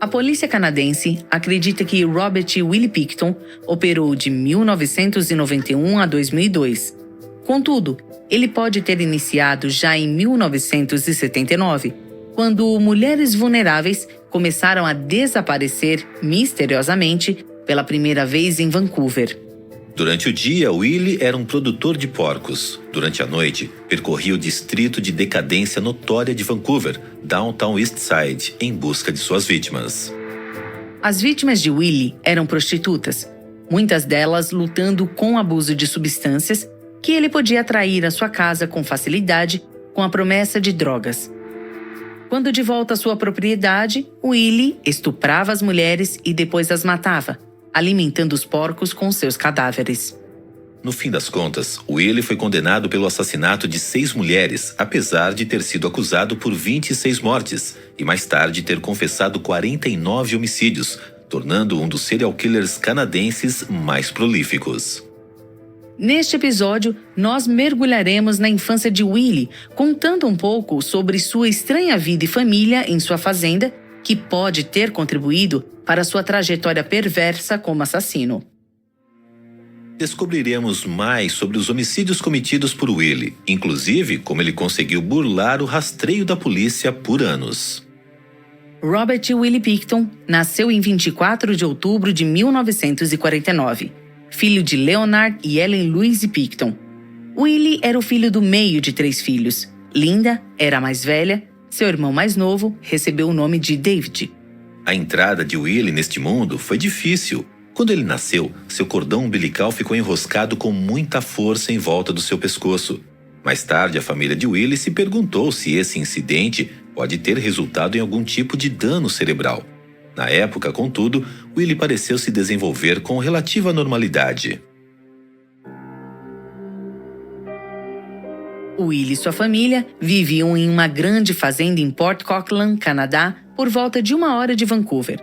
A polícia canadense acredita que Robert Willie Pickton operou de 1991 a 2002. Contudo, ele pode ter iniciado já em 1979, quando mulheres vulneráveis começaram a desaparecer misteriosamente pela primeira vez em Vancouver. Durante o dia, Willie era um produtor de porcos. Durante a noite, percorria o distrito de decadência notória de Vancouver, Downtown Eastside, em busca de suas vítimas. As vítimas de Willie eram prostitutas, muitas delas lutando com abuso de substâncias que ele podia atrair à sua casa com facilidade com a promessa de drogas. Quando de volta à sua propriedade, Willie estuprava as mulheres e depois as matava, alimentando os porcos com seus cadáveres. No fim das contas, Willie foi condenado pelo assassinato de 6 mulheres, apesar de ter sido acusado por 26 mortes e mais tarde ter confessado 49 homicídios, tornando um dos serial killers canadenses mais prolíficos. Neste episódio, nós mergulharemos na infância de Willie, contando um pouco sobre sua estranha vida e família em sua fazenda, que pode ter contribuído para sua trajetória perversa como assassino. Descobriremos mais sobre os homicídios cometidos por Willie, inclusive como ele conseguiu burlar o rastreio da polícia por anos. Robert Willie Pickton nasceu em 24 de outubro de 1949, filho de Leonard e Ellen Louise Pickton. Willie era o filho do meio de 3 filhos. Linda era a mais velha, seu irmão mais novo recebeu o nome de David. A entrada de Willie neste mundo foi difícil. Quando ele nasceu, seu cordão umbilical ficou enroscado com muita força em volta do seu pescoço. Mais tarde, a família de Willie se perguntou se esse incidente pode ter resultado em algum tipo de dano cerebral. Na época, contudo, Willie pareceu se desenvolver com relativa normalidade. Willie e sua família viviam em uma grande fazenda em Port Coquitlam, Canadá, por volta de 1 hora de Vancouver.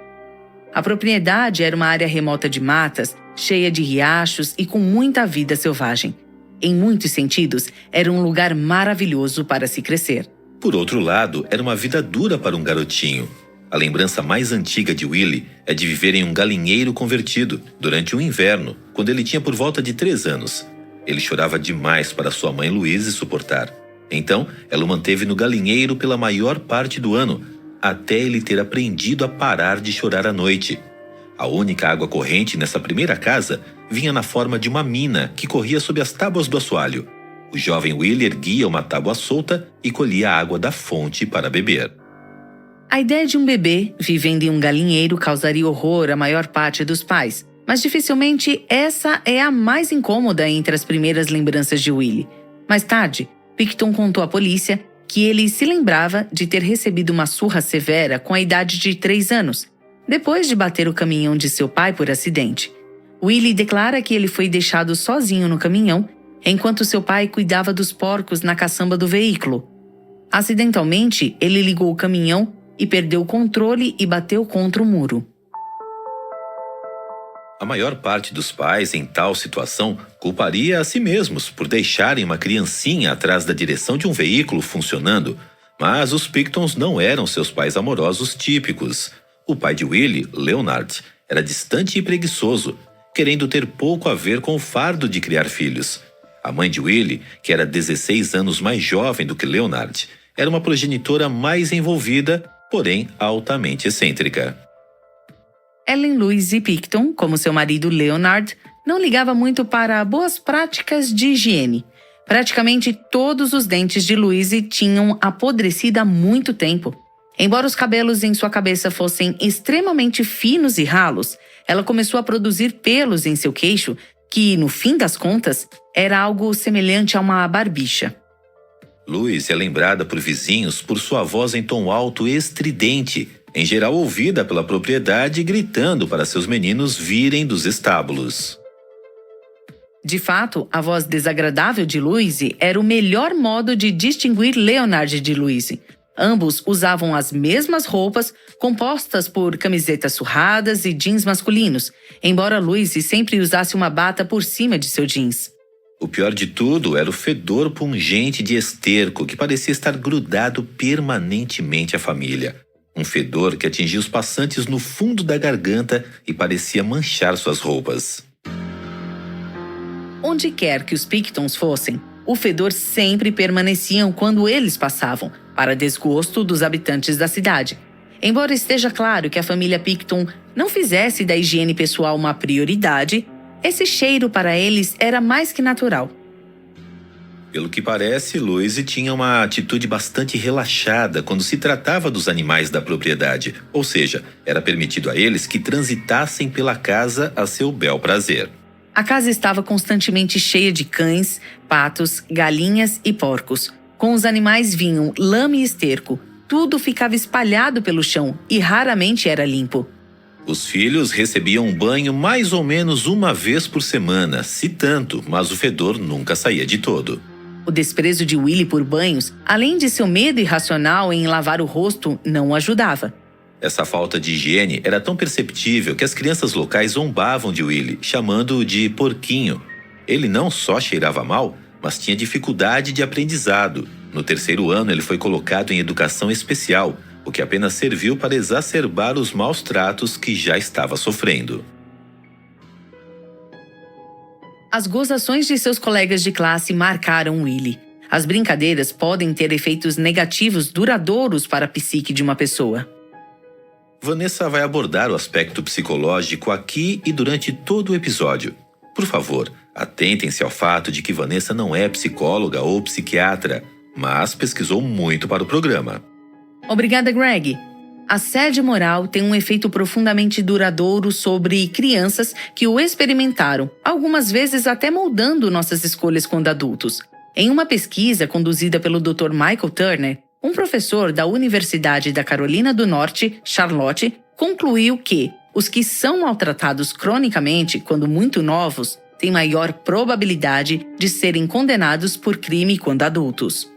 A propriedade era uma área remota de matas, cheia de riachos e com muita vida selvagem. Em muitos sentidos, era um lugar maravilhoso para se crescer. Por outro lado, era uma vida dura para um garotinho. A lembrança mais antiga de Willie é de viver em um galinheiro convertido, durante o inverno, quando ele tinha por volta de 3 anos. Ele chorava demais para sua mãe Louise suportar. Então, ela o manteve no galinheiro pela maior parte do ano, até ele ter aprendido a parar de chorar à noite. A única água corrente nessa primeira casa vinha na forma de uma mina que corria sob as tábuas do assoalho. O jovem Willie erguia uma tábua solta e colhia a água da fonte para beber. A ideia de um bebê vivendo em um galinheiro causaria horror à maior parte dos pais, mas dificilmente essa é a mais incômoda entre as primeiras lembranças de Willie. Mais tarde, Pickton contou à polícia que ele se lembrava de ter recebido uma surra severa com a idade de 3 anos, depois de bater o caminhão de seu pai por acidente. Willie declara que ele foi deixado sozinho no caminhão, enquanto seu pai cuidava dos porcos na caçamba do veículo. Acidentalmente, ele ligou o caminhão e perdeu o controle e bateu contra o muro. A maior parte dos pais em tal situação culparia a si mesmos por deixarem uma criancinha atrás da direção de um veículo funcionando, mas os Picktons não eram seus pais amorosos típicos. O pai de Willie, Leonard, era distante e preguiçoso, querendo ter pouco a ver com o fardo de criar filhos. A mãe de Willie, que era 16 anos mais jovem do que Leonard, era uma progenitora mais envolvida, porém altamente excêntrica. Ellen Louise Pickton, como seu marido Leonard, não ligava muito para boas práticas de higiene. Praticamente todos os dentes de Louise tinham apodrecido há muito tempo. Embora os cabelos em sua cabeça fossem extremamente finos e ralos, ela começou a produzir pelos em seu queixo que, no fim das contas, era algo semelhante a uma barbicha. Louise é lembrada por vizinhos por sua voz em tom alto e estridente, em geral ouvida pela propriedade gritando para seus meninos virem dos estábulos. De fato, a voz desagradável de Louise era o melhor modo de distinguir Leonard de Louise. Ambos usavam as mesmas roupas, compostas por camisetas surradas e jeans masculinos, embora Louise sempre usasse uma bata por cima de seu jeans. O pior de tudo era o fedor pungente de esterco que parecia estar grudado permanentemente à família. um fedor que atingia os passantes no fundo da garganta e parecia manchar suas roupas. Onde quer que os Pictons fossem, o fedor sempre permanecia quando eles passavam, para desgosto dos habitantes da cidade. Embora esteja claro que a família Picton não fizesse da higiene pessoal uma prioridade, esse cheiro para eles era mais que natural. Pelo que parece, Louise tinha uma atitude bastante relaxada quando se tratava dos animais da propriedade, ou seja, era permitido a eles que transitassem pela casa a seu bel prazer. A casa estava constantemente cheia de cães, patos, galinhas e porcos. Com os animais vinham lama e esterco. Tudo ficava espalhado pelo chão e raramente era limpo. Os filhos recebiam um banho mais ou menos uma vez por semana, se tanto, mas o fedor nunca saía de todo. O desprezo de Willie por banhos, além de seu medo irracional em lavar o rosto, não o ajudava. Essa falta de higiene era tão perceptível que as crianças locais zombavam de Willie, chamando-o de porquinho. Ele não só cheirava mal, mas tinha dificuldade de aprendizado. No 3º ano, ele foi colocado em educação especial, o que apenas serviu para exacerbar os maus tratos que já estava sofrendo. As gozações de seus colegas de classe marcaram Willie. As brincadeiras podem ter efeitos negativos duradouros para a psique de uma pessoa. Vanessa vai abordar o aspecto psicológico aqui e durante todo o episódio. Por favor, atentem-se ao fato de que Vanessa não é psicóloga ou psiquiatra, mas pesquisou muito para o programa. Obrigada, Greg. Assédio moral tem um efeito profundamente duradouro sobre crianças que o experimentaram, algumas vezes até moldando nossas escolhas quando adultos. Em uma pesquisa conduzida pelo Dr. Michael Turner, um professor da Universidade da Carolina do Norte, Charlotte, concluiu que os que são maltratados cronicamente quando muito novos têm maior probabilidade de serem condenados por crime quando adultos.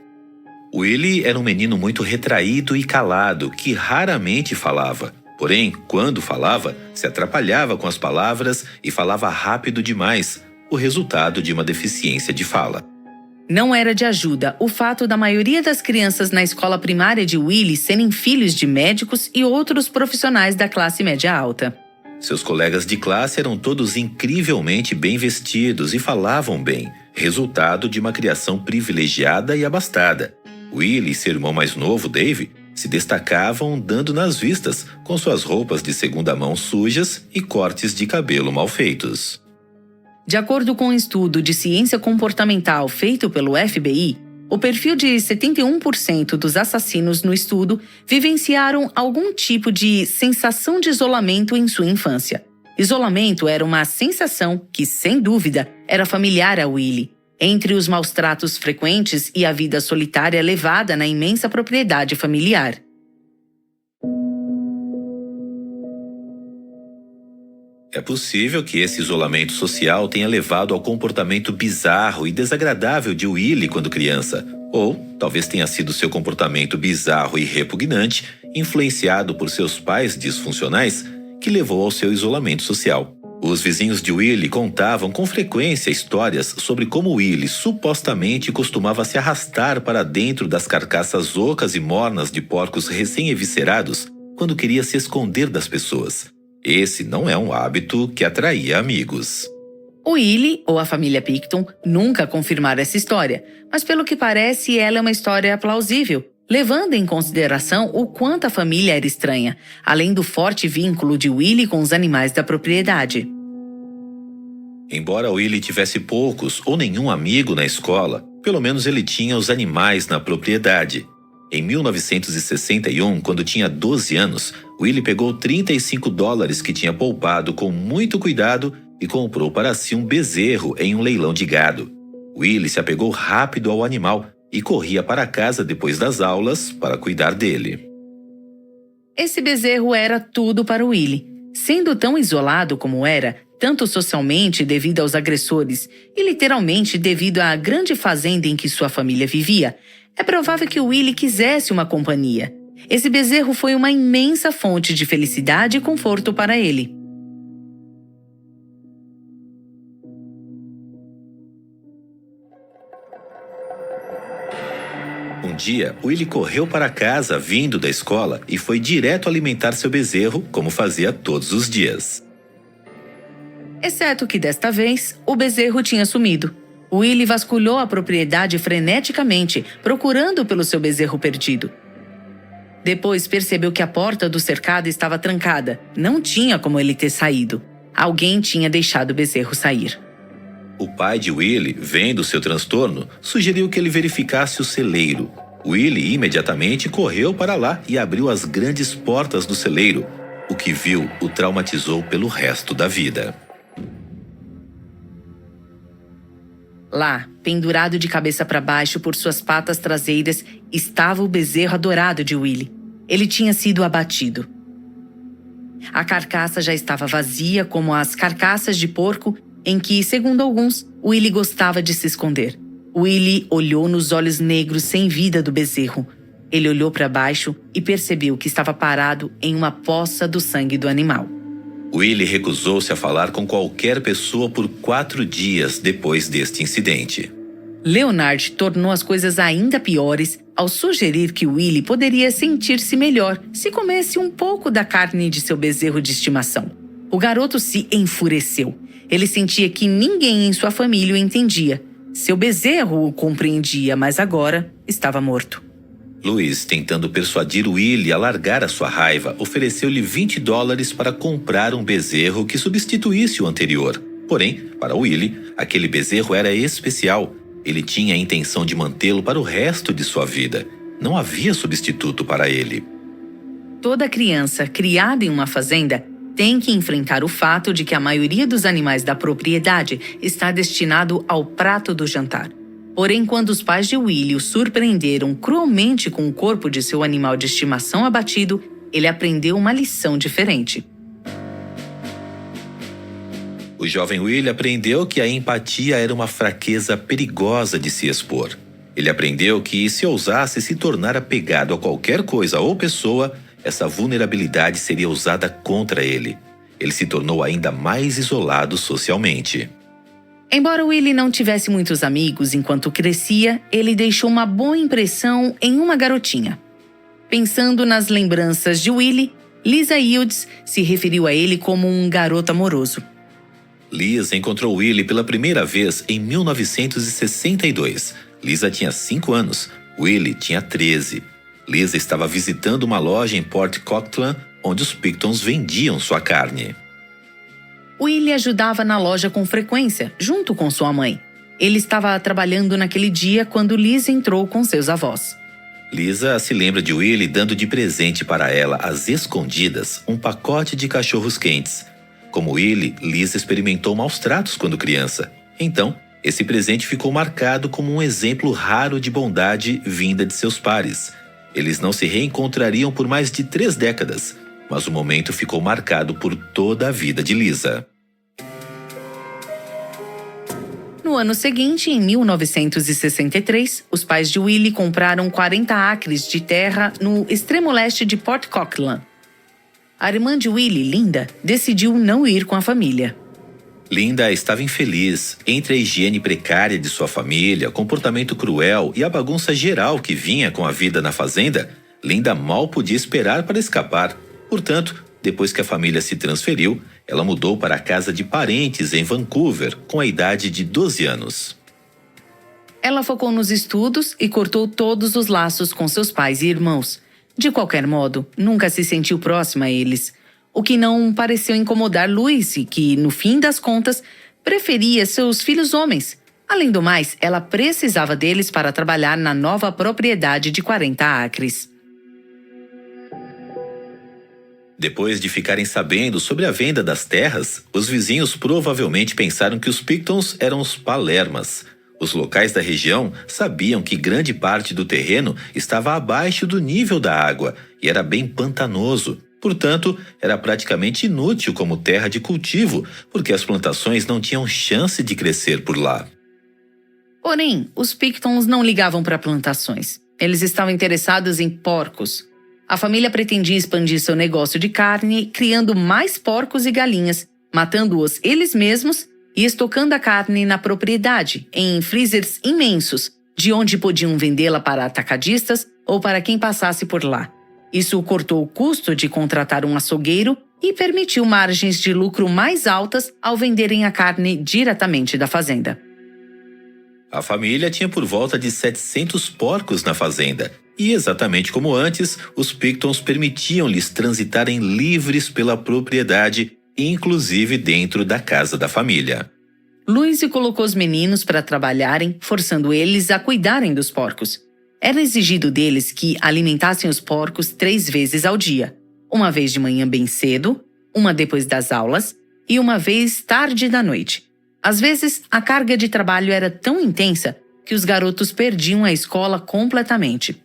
Willie era um menino muito retraído e calado, que raramente falava. Porém, quando falava, se atrapalhava com as palavras e falava rápido demais, o resultado de uma deficiência de fala. Não era de ajuda o fato da maioria das crianças na escola primária de Willie serem filhos de médicos e outros profissionais da classe média alta. Seus colegas de classe eram todos incrivelmente bem vestidos e falavam bem, resultado de uma criação privilegiada e abastada. Willie e seu irmão mais novo, Dave, se destacavam dando nas vistas, com suas roupas de segunda mão sujas e cortes de cabelo mal feitos. De acordo com um estudo de ciência comportamental feito pelo FBI, o perfil de 71% dos assassinos no estudo vivenciaram algum tipo de sensação de isolamento em sua infância. Isolamento era uma sensação que, sem dúvida, era familiar a Willie. Entre os maus-tratos frequentes e a vida solitária levada na imensa propriedade familiar. É possível que esse isolamento social tenha levado ao comportamento bizarro e desagradável de Willie quando criança, ou talvez tenha sido seu comportamento bizarro e repugnante, influenciado por seus pais disfuncionais, que levou ao seu isolamento social. Os vizinhos de Willie contavam com frequência histórias sobre como Willie supostamente costumava se arrastar para dentro das carcaças ocas e mornas de porcos recém-eviscerados quando queria se esconder das pessoas. Esse não é um hábito que atraía amigos. Willie, ou a família Picton, nunca confirmaram essa história, mas pelo que parece ela é uma história plausível, levando em consideração o quanto a família era estranha, além do forte vínculo de Willie com os animais da propriedade. Embora Willie tivesse poucos ou nenhum amigo na escola, pelo menos ele tinha os animais na propriedade. Em 1961, quando tinha 12 anos, Willie pegou $35 que tinha poupado com muito cuidado e comprou para si um bezerro em um leilão de gado. Willie se apegou rápido ao animal e corria para casa depois das aulas para cuidar dele. Esse bezerro era tudo para Willie. Sendo tão isolado como era, tanto socialmente devido aos agressores e literalmente devido à grande fazenda em que sua família vivia, é provável que Willie quisesse uma companhia. Esse bezerro foi uma imensa fonte de felicidade e conforto para ele. Um Um dia, Willie correu para casa vindo da escola e foi direto alimentar seu bezerro, como fazia todos os dias. Exceto que desta vez, o bezerro tinha sumido. Willie vasculhou a propriedade freneticamente, procurando pelo seu bezerro perdido. Depois percebeu que a porta do cercado estava trancada. Não tinha como ele ter saído. Alguém tinha deixado o bezerro sair. O pai de Willie, vendo seu transtorno, sugeriu que ele verificasse o celeiro. Willie imediatamente correu para lá e abriu as grandes portas do celeiro. O que viu o traumatizou pelo resto da vida. Lá, pendurado de cabeça para baixo por suas patas traseiras, estava o bezerro adorado de Willie. Ele tinha sido abatido. A carcaça já estava vazia, como as carcaças de porco em que, segundo alguns, Willie gostava de se esconder. Willie olhou nos olhos negros sem vida do bezerro. Ele olhou para baixo e percebeu que estava parado em uma poça do sangue do animal. Willie recusou-se a falar com qualquer pessoa por 4 dias depois deste incidente. Leonard tornou as coisas ainda piores ao sugerir que Willie poderia sentir-se melhor se comesse um pouco da carne de seu bezerro de estimação. O garoto se enfureceu. Ele sentia que ninguém em sua família o entendia. Seu bezerro o compreendia, mas agora estava morto. Louis, tentando persuadir Willie a largar a sua raiva, ofereceu-lhe $20 para comprar um bezerro que substituísse o anterior. Porém, para Willie, aquele bezerro era especial. Ele tinha a intenção de mantê-lo para o resto de sua vida. Não havia substituto para ele. Toda criança criada em uma fazenda tem que enfrentar o fato de que a maioria dos animais da propriedade está destinado ao prato do jantar. Porém, quando os pais de Willie o surpreenderam cruelmente com o corpo de seu animal de estimação abatido, ele aprendeu uma lição diferente. O jovem Willie aprendeu que a empatia era uma fraqueza perigosa de se expor. Ele aprendeu que, se ousasse se tornar apegado a qualquer coisa ou pessoa, essa vulnerabilidade seria usada contra ele. Ele se tornou ainda mais isolado socialmente. Embora Willie não tivesse muitos amigos enquanto crescia, ele deixou uma boa impressão em uma garotinha. Pensando nas lembranças de Willie, Lisa Yields se referiu a ele como um garoto amoroso. Lisa encontrou Willie pela primeira vez em 1962. Lisa tinha 5 anos, Willie tinha 13. Lisa estava visitando uma loja em Port Coquitlam, onde os Pictons vendiam sua carne. Willie ajudava na loja com frequência, junto com sua mãe. Ele estava trabalhando naquele dia quando Lisa entrou com seus avós. Lisa se lembra de Willie dando de presente para ela, às escondidas, um pacote de cachorros quentes. Como Willie, Lisa experimentou maus tratos quando criança. Então, esse presente ficou marcado como um exemplo raro de bondade vinda de seus pares. Eles não se reencontrariam por mais de 3 décadas, mas o momento ficou marcado por toda a vida de Lisa. No ano seguinte, em 1963, os pais de Willie compraram 40 acres de terra no extremo leste de Port Coquitlam. A irmã de Willie, Linda, decidiu não ir com a família. Linda estava infeliz. Entre a higiene precária de sua família, comportamento cruel e a bagunça geral que vinha com a vida na fazenda, Linda mal podia esperar para escapar. Portanto, depois que a família se transferiu, ela mudou para a casa de parentes em Vancouver, com a idade de 12 anos. Ela focou nos estudos e cortou todos os laços com seus pais e irmãos. De qualquer modo, nunca se sentiu próxima a eles, o que não pareceu incomodar Louis, que, no fim das contas, preferia seus filhos homens. Além do mais, ela precisava deles para trabalhar na nova propriedade de 40 acres. Depois de ficarem sabendo sobre a venda das terras, os vizinhos provavelmente pensaram que os Pictons eram os Palermas. Os locais da região sabiam que grande parte do terreno estava abaixo do nível da água e era bem pantanoso. Portanto, era praticamente inútil como terra de cultivo, porque as plantações não tinham chance de crescer por lá. Porém, os Pictons não ligavam para plantações. Eles estavam interessados em porcos. A família pretendia expandir seu negócio de carne, criando mais porcos e galinhas, matando-os eles mesmos e estocando a carne na propriedade, em freezers imensos, de onde podiam vendê-la para atacadistas ou para quem passasse por lá. Isso cortou o custo de contratar um açougueiro e permitiu margens de lucro mais altas ao venderem a carne diretamente da fazenda. A família tinha por volta de 700 porcos na fazenda, e exatamente como antes, os Pictons permitiam-lhes transitarem livres pela propriedade, inclusive dentro da casa da família. Louise colocou os meninos para trabalharem, forçando eles a cuidarem dos porcos. Era exigido deles que alimentassem os porcos 3 vezes ao dia. Uma vez de manhã bem cedo, uma depois das aulas e uma vez tarde da noite. Às vezes, a carga de trabalho era tão intensa que os garotos perdiam a escola completamente.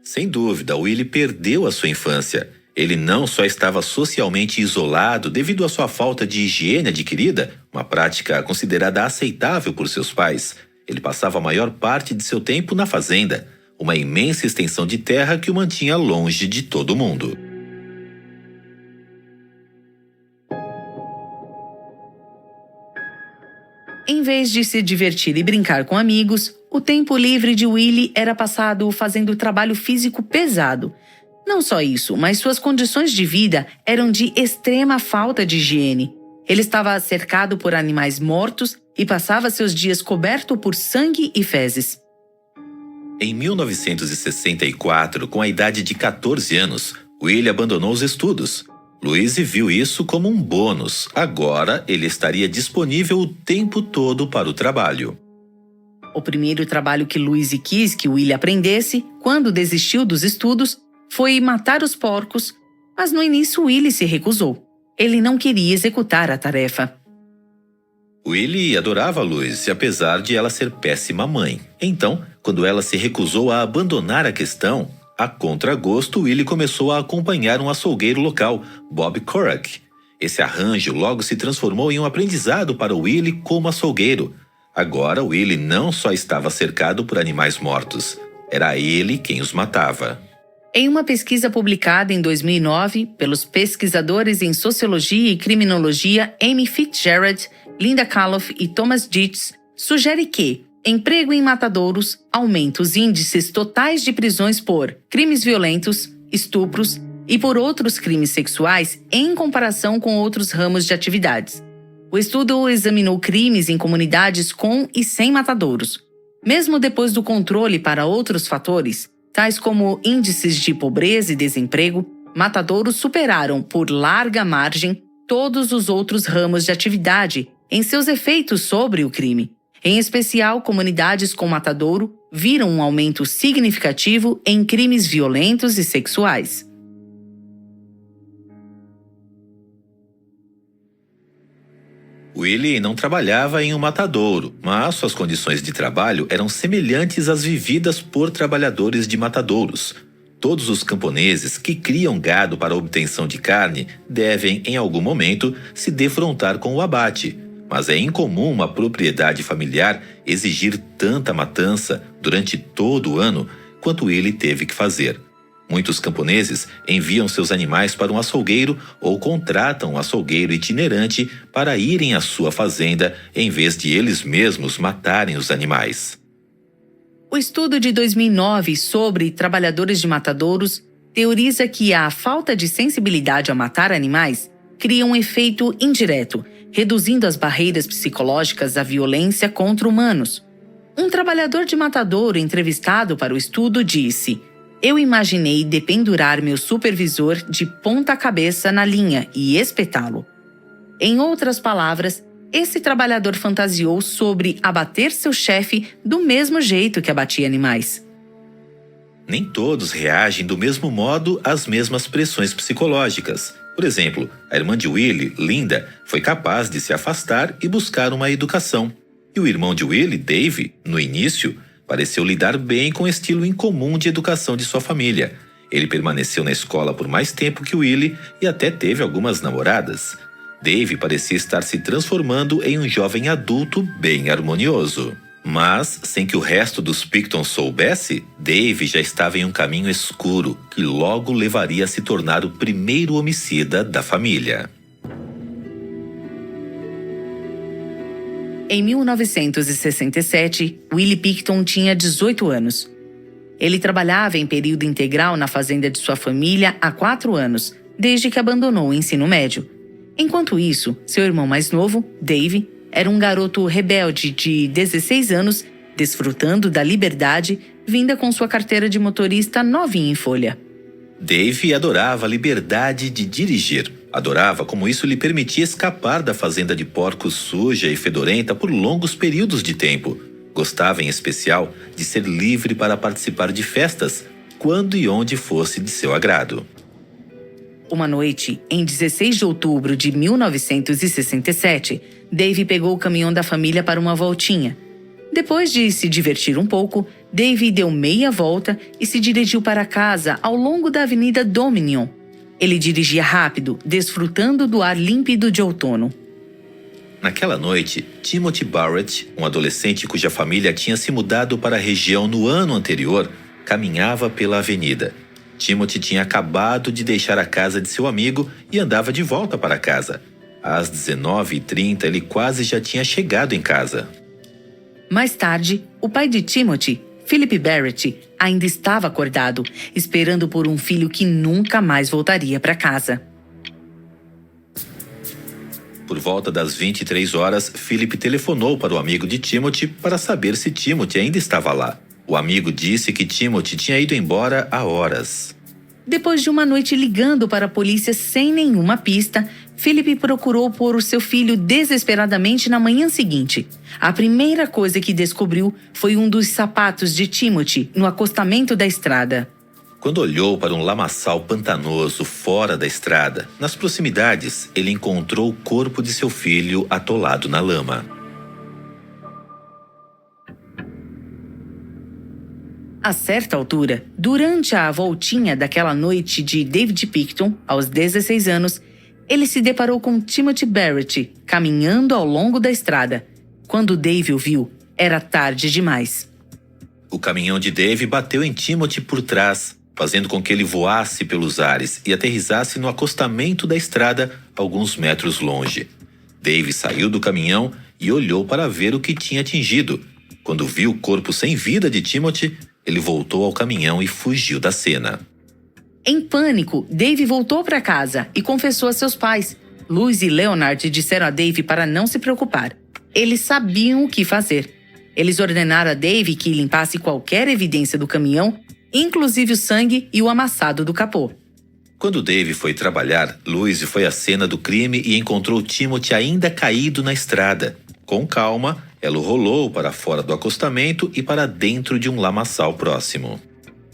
Sem dúvida, Willie perdeu a sua infância. Ele não só estava socialmente isolado devido à sua falta de higiene adquirida, uma prática considerada aceitável por seus pais. Ele passava a maior parte de seu tempo na fazenda, uma imensa extensão de terra que o mantinha longe de todo mundo. Em vez de se divertir e brincar com amigos, o tempo livre de Willie era passado fazendo trabalho físico pesado. Não só isso, mas suas condições de vida eram de extrema falta de higiene. Ele estava cercado por animais mortos e passava seus dias coberto por sangue e fezes. Em 1964, com a idade de 14 anos, Willie abandonou os estudos. Louise viu isso como um bônus. Agora, ele estaria disponível o tempo todo para o trabalho. O primeiro trabalho que Louise quis que Willie aprendesse, quando desistiu dos estudos, foi matar os porcos, mas no início Willie se recusou. Ele não queria executar a tarefa. Willie adorava Louise, apesar de ela ser péssima mãe. Então, quando ela se recusou a abandonar a questão, a contragosto, Willie começou a acompanhar um açougueiro local, Bob Corak. Esse arranjo logo se transformou em um aprendizado para Willie como açougueiro. Agora, Willie não só estava cercado por animais mortos, era ele quem os matava. Em uma pesquisa publicada em 2009 pelos pesquisadores em Sociologia e Criminologia Amy Fitzgerald, Linda Kaloff e Thomas Dietz, sugere que emprego em matadouros aumenta os índices totais de prisões por crimes violentos, estupros e por outros crimes sexuais em comparação com outros ramos de atividades. O estudo examinou crimes em comunidades com e sem matadouros. Mesmo depois do controle para outros fatores, tais como índices de pobreza e desemprego, matadouros superaram por larga margem todos os outros ramos de atividade em seus efeitos sobre o crime. Em especial, comunidades com matadouro viram um aumento significativo em crimes violentos e sexuais. Willie não trabalhava em um matadouro, mas suas condições de trabalho eram semelhantes às vividas por trabalhadores de matadouros. Todos os camponeses que criam gado para a obtenção de carne devem, em algum momento, se defrontar com o abate. Mas é incomum uma propriedade familiar exigir tanta matança durante todo o ano quanto ele teve que fazer. Muitos camponeses enviam seus animais para um açougueiro ou contratam um açougueiro itinerante para irem à sua fazenda em vez de eles mesmos matarem os animais. O estudo de 2009 sobre trabalhadores de matadouros teoriza que a falta de sensibilidade a matar animais cria um efeito indireto, reduzindo as barreiras psicológicas à violência contra humanos. Um trabalhador de matadouro entrevistado para o estudo disse: "Eu imaginei dependurar meu supervisor de ponta cabeça na linha e espetá-lo." Em outras palavras, esse trabalhador fantasiou sobre abater seu chefe do mesmo jeito que abatia animais. Nem todos reagem do mesmo modo às mesmas pressões psicológicas. Por exemplo, a irmã de Willie, Linda, foi capaz de se afastar e buscar uma educação. E o irmão de Willie, Dave, no início, pareceu lidar bem com o estilo incomum de educação de sua família. Ele permaneceu na escola por mais tempo que Willie e até teve algumas namoradas. Dave parecia estar se transformando em um jovem adulto bem harmonioso. Mas, sem que o resto dos Pictons soubesse, Dave já estava em um caminho escuro que logo levaria a se tornar o primeiro homicida da família. Em 1967, Willie Pickton tinha 18 anos. Ele trabalhava em período integral na fazenda de sua família há 4 anos, desde que abandonou o ensino médio. Enquanto isso, seu irmão mais novo, Dave, era um garoto rebelde de 16 anos, desfrutando da liberdade vinda com sua carteira de motorista novinha em folha. Dave adorava a liberdade de dirigir. Adorava como isso lhe permitia escapar da fazenda de porcos suja e fedorenta por longos períodos de tempo. Gostava, em especial, de ser livre para participar de festas, quando e onde fosse de seu agrado. Uma noite, em 16 de outubro de 1967, Dave pegou o caminhão da família para uma voltinha. Depois de se divertir um pouco, Dave deu meia volta e se dirigiu para casa ao longo da Avenida Dominion. Ele dirigia rápido, desfrutando do ar límpido de outono. Naquela noite, Timothy Barrett, um adolescente cuja família tinha se mudado para a região no ano anterior, caminhava pela avenida. Timothy tinha acabado de deixar a casa de seu amigo e andava de volta para casa. Às 19h30, ele quase já tinha chegado em casa. Mais tarde, o pai de Timothy, Philip Barrett, ainda estava acordado, esperando por um filho que nunca mais voltaria para casa. Por volta das 23 horas, Philip telefonou para o amigo de Timothy para saber se Timothy ainda estava lá. O amigo disse que Timothy tinha ido embora há horas. Depois de uma noite ligando para a polícia sem nenhuma pista, Philip procurou por seu filho desesperadamente na manhã seguinte. A primeira coisa que descobriu foi um dos sapatos de Timothy no acostamento da estrada. Quando olhou para um lamaçal pantanoso fora da estrada, nas proximidades, ele encontrou o corpo de seu filho atolado na lama. A certa altura, durante a voltinha daquela noite de David Pickton, aos 16 anos, ele se deparou com Timothy Barrett caminhando ao longo da estrada. Quando Dave o viu, era tarde demais. O caminhão de Dave bateu em Timothy por trás, fazendo com que ele voasse pelos ares e aterrissasse no acostamento da estrada alguns metros longe. Dave saiu do caminhão e olhou para ver o que tinha atingido. Quando viu o corpo sem vida de Timothy, ele voltou ao caminhão e fugiu da cena. Em pânico, Dave voltou para casa e confessou a seus pais. Luz e Leonard disseram a Dave para não se preocupar. Eles sabiam o que fazer. Eles ordenaram a Dave que limpasse qualquer evidência do caminhão, inclusive o sangue e o amassado do capô. Quando Dave foi trabalhar, Louise foi à cena do crime e encontrou Timothy ainda caído na estrada. Com calma, ela o rolou para fora do acostamento e para dentro de um lamaçal próximo.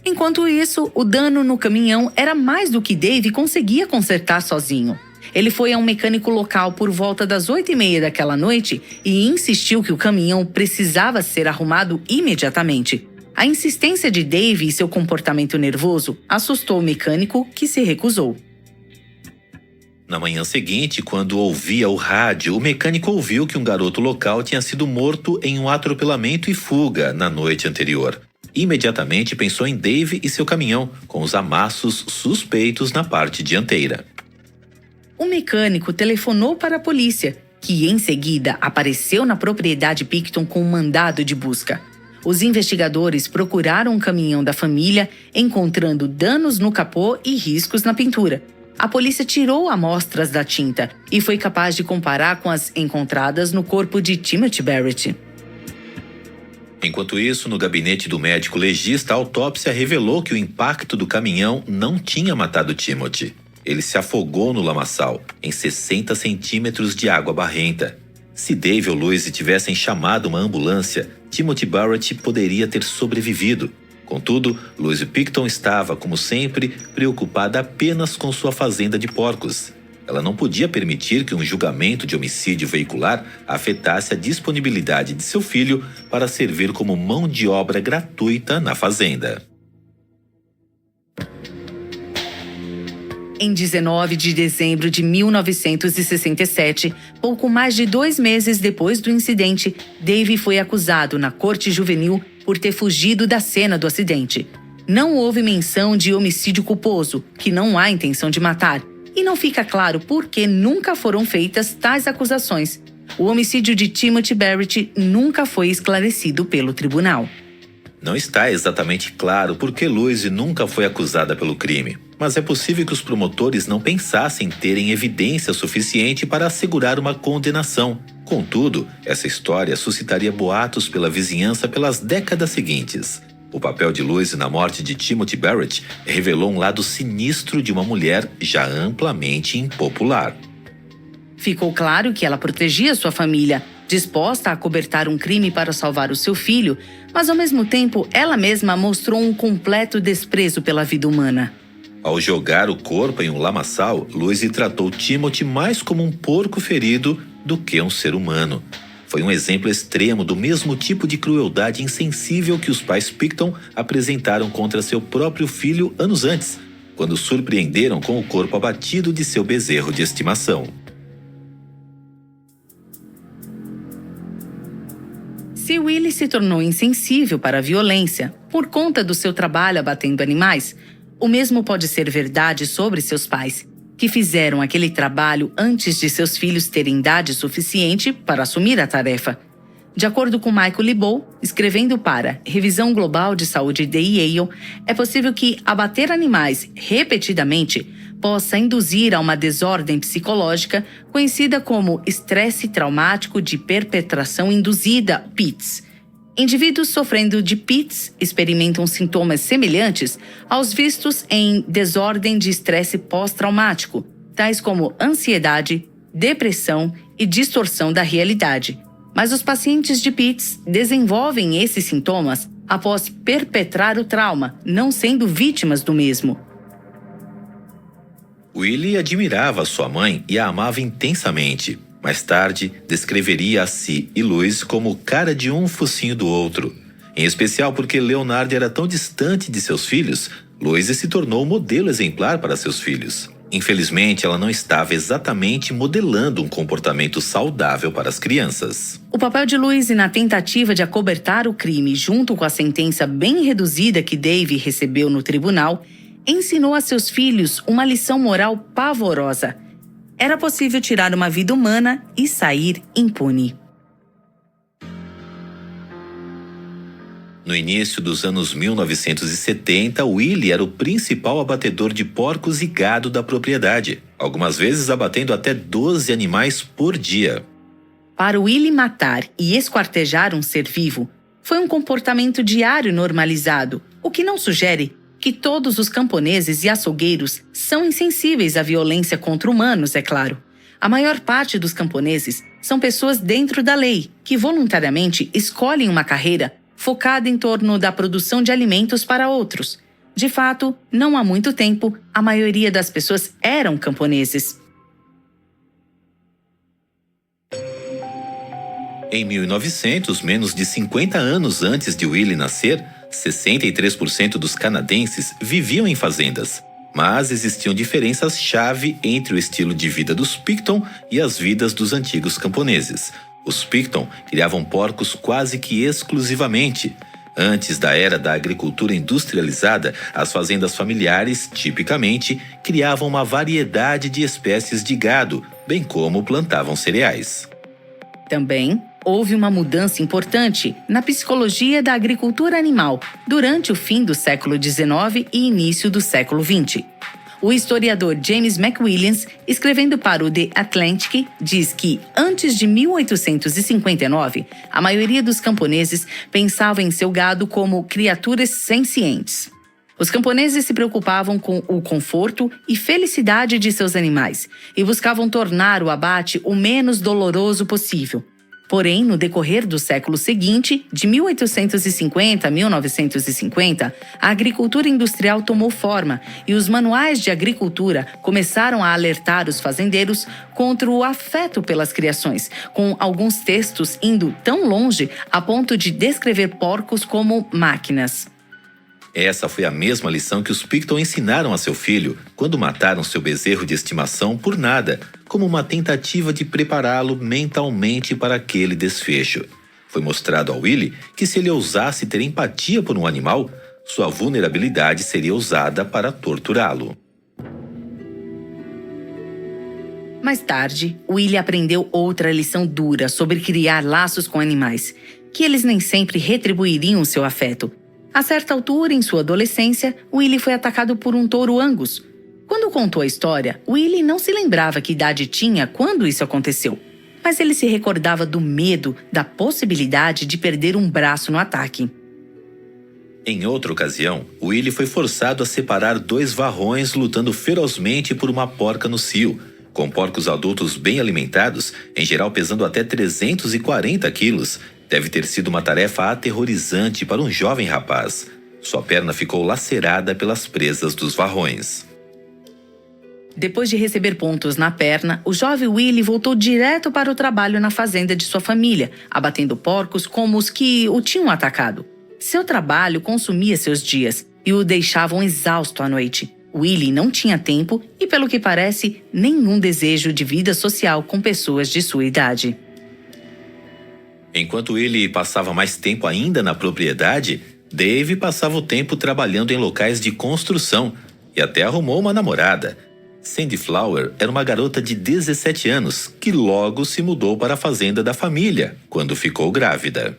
Enquanto isso, o dano no caminhão era mais do que Dave conseguia consertar sozinho. Ele foi a um mecânico local por volta das 8h30 daquela noite e insistiu que o caminhão precisava ser arrumado imediatamente. A insistência de Dave e seu comportamento nervoso assustou o mecânico, que se recusou. Na manhã seguinte, quando ouvia o rádio, o mecânico ouviu que um garoto local tinha sido morto em um atropelamento e fuga na noite anterior. Imediatamente pensou em Dave e seu caminhão, com os amassos suspeitos na parte dianteira. O mecânico telefonou para a polícia, que em seguida apareceu na propriedade Pickton com um mandado de busca. Os investigadores procuraram o caminhão da família, encontrando danos no capô e riscos na pintura. A polícia tirou amostras da tinta e foi capaz de comparar com as encontradas no corpo de Timothy Barrett. Enquanto isso, no gabinete do médico legista, a autópsia revelou que o impacto do caminhão não tinha matado Timothy. Ele se afogou no lamaçal, em 60 centímetros de água barrenta. Se Dave ou Louise tivessem chamado uma ambulância, Timothy Barrett poderia ter sobrevivido. Contudo, Louise Pickton estava, como sempre, preocupada apenas com sua fazenda de porcos. Ela não podia permitir que um julgamento de homicídio veicular afetasse a disponibilidade de seu filho para servir como mão de obra gratuita na fazenda. Em 19 de dezembro de 1967, pouco mais de 2 meses depois do incidente, Dave foi acusado na corte juvenil por ter fugido da cena do acidente. Não houve menção de homicídio culposo, que não há intenção de matar, e não fica claro por que nunca foram feitas tais acusações. O homicídio de Timothy Barrett nunca foi esclarecido pelo tribunal. Não está exatamente claro por que Louise nunca foi acusada pelo crime, mas é possível que os promotores não pensassem terem evidência suficiente para assegurar uma condenação. Contudo, essa história suscitaria boatos pela vizinhança pelas décadas seguintes. O papel de Louise na morte de Timothy Barrett revelou um lado sinistro de uma mulher já amplamente impopular. Ficou claro que ela protegia sua família, disposta a acobertar um crime para salvar o seu filho, mas ao mesmo tempo ela mesma mostrou um completo desprezo pela vida humana. Ao jogar o corpo em um lamaçal, Louise tratou Timothy mais como um porco ferido do que um ser humano. Foi um exemplo extremo do mesmo tipo de crueldade insensível que os pais Pickton apresentaram contra seu próprio filho anos antes, quando o surpreenderam com o corpo abatido de seu bezerro de estimação. Se Willie se tornou insensível para a violência por conta do seu trabalho abatendo animais, o mesmo pode ser verdade sobre seus pais, que fizeram aquele trabalho antes de seus filhos terem idade suficiente para assumir a tarefa. De acordo com Michael Lebow, escrevendo para Revisão Global de Saúde de Yale, é possível que abater animais repetidamente possa induzir a uma desordem psicológica conhecida como estresse traumático de perpetração induzida, PITS. Indivíduos sofrendo de PITS experimentam sintomas semelhantes aos vistos em desordem de estresse pós-traumático, tais como ansiedade, depressão e distorção da realidade. Mas os pacientes de PITS desenvolvem esses sintomas após perpetrar o trauma, não sendo vítimas do mesmo. Willie admirava sua mãe e a amava intensamente. Mais tarde, descreveria a si e Louise como cara de um focinho do outro. Em especial porque Leonard era tão distante de seus filhos, Louise se tornou o modelo exemplar para seus filhos. Infelizmente, ela não estava exatamente modelando um comportamento saudável para as crianças. O papel de Louise na tentativa de acobertar o crime, junto com a sentença bem reduzida que Dave recebeu no tribunal, ensinou a seus filhos uma lição moral pavorosa. Era possível tirar uma vida humana e sair impune. No início dos anos 1970, Willie era o principal abatedor de porcos e gado da propriedade, algumas vezes abatendo até 12 animais por dia. Para Willie matar e esquartejar um ser vivo, foi um comportamento diário normalizado, o que não sugere que todos os camponeses e açougueiros são insensíveis à violência contra humanos, é claro. A maior parte dos camponeses são pessoas dentro da lei, que voluntariamente escolhem uma carreira focada em torno da produção de alimentos para outros. De fato, não há muito tempo, a maioria das pessoas eram camponeses. Em 1900, menos de 50 anos antes de Willie nascer, 63% dos canadenses viviam em fazendas. Mas existiam diferenças-chave entre o estilo de vida dos Pickton e as vidas dos antigos camponeses. Os Pickton criavam porcos quase que exclusivamente. Antes da era da agricultura industrializada, as fazendas familiares, tipicamente, criavam uma variedade de espécies de gado, bem como plantavam cereais. Também houve uma mudança importante na psicologia da agricultura animal durante o fim do século XIX e início do século XX. O historiador James McWilliams, escrevendo para o The Atlantic, diz que, antes de 1859, a maioria dos camponeses pensava em seu gado como criaturas sencientes. Os camponeses se preocupavam com o conforto e felicidade de seus animais e buscavam tornar o abate o menos doloroso possível. Porém, no decorrer do século seguinte, de 1850 a 1950, a agricultura industrial tomou forma e os manuais de agricultura começaram a alertar os fazendeiros contra o afeto pelas criações, com alguns textos indo tão longe a ponto de descrever porcos como máquinas. Essa foi a mesma lição que os Pickton ensinaram a seu filho quando mataram seu bezerro de estimação por nada, como uma tentativa de prepará-lo mentalmente para aquele desfecho. Foi mostrado a Willie que se ele ousasse ter empatia por um animal, sua vulnerabilidade seria usada para torturá-lo. Mais tarde, Willie aprendeu outra lição dura sobre criar laços com animais, que eles nem sempre retribuiriam seu afeto. A certa altura, em sua adolescência, Willie foi atacado por um touro Angus. Quando contou a história, Willie não se lembrava que idade tinha quando isso aconteceu, mas ele se recordava do medo da possibilidade de perder um braço no ataque. Em outra ocasião, Willie foi forçado a separar 2 varrões lutando ferozmente por uma porca no cio. Com porcos adultos bem alimentados, em geral pesando até 340 quilos, deve ter sido uma tarefa aterrorizante para um jovem rapaz. Sua perna ficou lacerada pelas presas dos varrões. Depois de receber pontos na perna, o jovem Willie voltou direto para o trabalho na fazenda de sua família, abatendo porcos como os que o tinham atacado. Seu trabalho consumia seus dias e o deixavam exausto à noite. Willie não tinha tempo e, pelo que parece, nenhum desejo de vida social com pessoas de sua idade. Enquanto Willie passava mais tempo ainda na propriedade, Dave passava o tempo trabalhando em locais de construção e até arrumou uma namorada. Sandy Flower era uma garota de 17 anos que logo se mudou para a fazenda da família quando ficou grávida.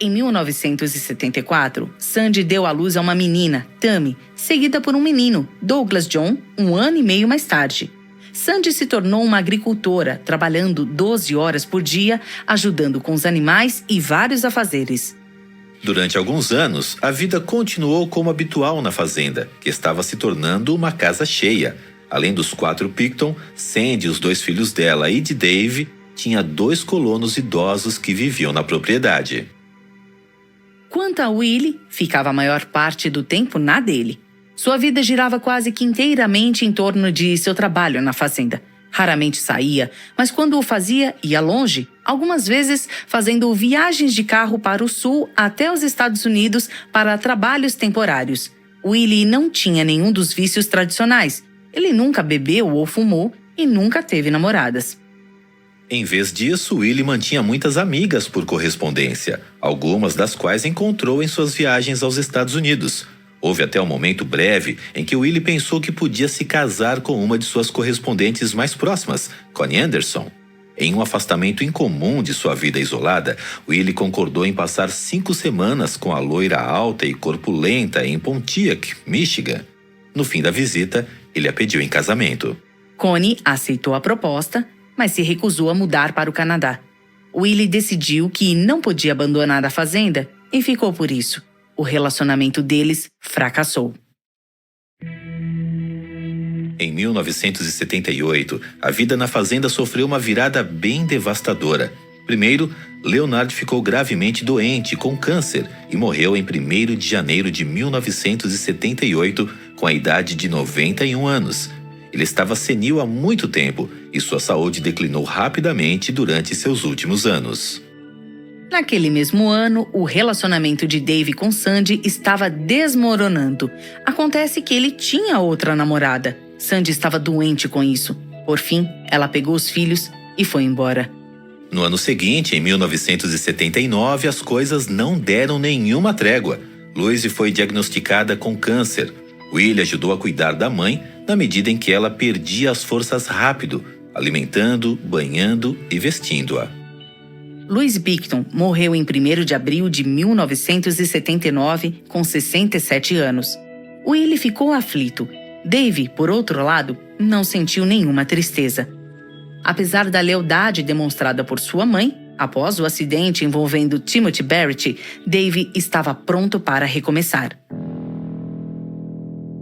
Em 1974, Sandy deu à luz a uma menina, Tammy, seguida por um menino, Douglas John, 1 ano e meio mais tarde. Sandy se tornou uma agricultora, trabalhando 12 horas por dia, ajudando com os animais e vários afazeres. Durante alguns anos, a vida continuou como habitual na fazenda, que estava se tornando uma casa cheia. Além dos 4 Picton, Sandy, os 2 filhos dela e de Dave, tinha 2 colonos idosos que viviam na propriedade. Quanto a Willie, ficava a maior parte do tempo na dele. Sua vida girava quase que inteiramente em torno de seu trabalho na fazenda. Raramente saía, mas quando o fazia, ia longe, algumas vezes fazendo viagens de carro para o sul até os Estados Unidos para trabalhos temporários. Willie não tinha nenhum dos vícios tradicionais. Ele nunca bebeu ou fumou e nunca teve namoradas. Em vez disso, Willie mantinha muitas amigas por correspondência, algumas das quais encontrou em suas viagens aos Estados Unidos. Houve até um momento breve em que Willie pensou que podia se casar com uma de suas correspondentes mais próximas, Connie Anderson. Em um afastamento incomum de sua vida isolada, Willie concordou em passar 5 semanas com a loira alta e corpulenta em Pontiac, Michigan. No fim da visita, ele a pediu em casamento. Connie aceitou a proposta, mas se recusou a mudar para o Canadá. Willie decidiu que não podia abandonar a fazenda e ficou por isso. O relacionamento deles fracassou. Em 1978, a vida na fazenda sofreu uma virada bem devastadora. Primeiro, Leonard ficou gravemente doente com câncer e morreu em 1º de janeiro de 1978, com a idade de 91 anos. Ele estava senil há muito tempo e sua saúde declinou rapidamente durante seus últimos anos. Naquele mesmo ano, o relacionamento de Dave com Sandy estava desmoronando. Acontece que ele tinha outra namorada. Sandy estava doente com isso. Por fim, ela pegou os filhos e foi embora. No ano seguinte, em 1979, as coisas não deram nenhuma trégua. Louise foi diagnosticada com câncer. Willie ajudou a cuidar da mãe na medida em que ela perdia as forças rápido, alimentando, banhando e vestindo-a. Louise Picton morreu em 1º de abril de 1979, com 67 anos. Willie ficou aflito. Dave, por outro lado, não sentiu nenhuma tristeza. Apesar da lealdade demonstrada por sua mãe, após o acidente envolvendo Timothy Barrett, Dave estava pronto para recomeçar.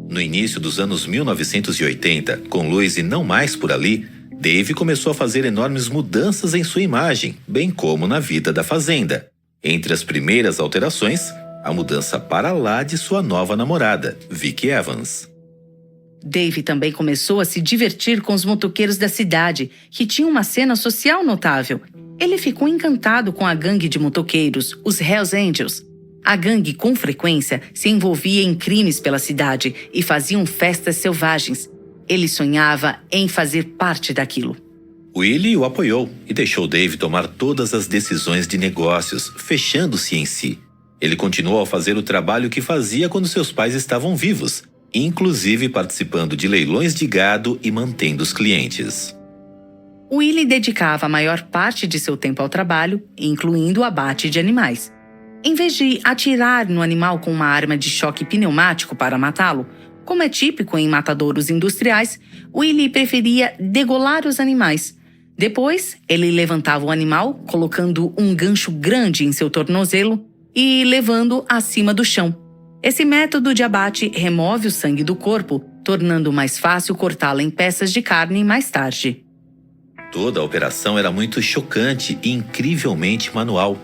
No início dos anos 1980, com Louise não mais por ali, Dave começou a fazer enormes mudanças em sua imagem, bem como na vida da fazenda. Entre as primeiras alterações, a mudança para lá de sua nova namorada, Vicki Evans. Dave também começou a se divertir com os motoqueiros da cidade, que tinham uma cena social notável. Ele ficou encantado com a gangue de motoqueiros, os Hells Angels. A gangue, com frequência, se envolvia em crimes pela cidade e faziam festas selvagens. Ele sonhava em fazer parte daquilo. Willie o apoiou e deixou Dave tomar todas as decisões de negócios, fechando-se em si. Ele continuou a fazer o trabalho que fazia quando seus pais estavam vivos, inclusive participando de leilões de gado e mantendo os clientes. Willie dedicava a maior parte de seu tempo ao trabalho, incluindo o abate de animais. Em vez de atirar no animal com uma arma de choque pneumático para matá-lo, como é típico em matadouros industriais, Willie preferia degolar os animais. Depois, ele levantava o animal, colocando um gancho grande em seu tornozelo e levando acima do chão. Esse método de abate remove o sangue do corpo, tornando mais fácil cortá-lo em peças de carne mais tarde. Toda a operação era muito chocante e incrivelmente manual.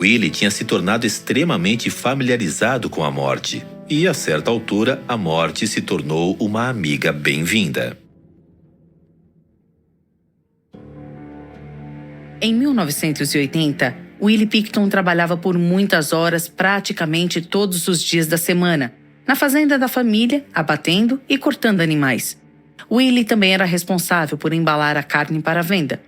Willie tinha se tornado extremamente familiarizado com a morte. E, a certa altura, a morte se tornou uma amiga bem-vinda. Em 1980, Willie Pickton trabalhava por muitas horas praticamente todos os dias da semana, na fazenda da família, abatendo e cortando animais. Willie também era responsável por embalar a carne para a venda.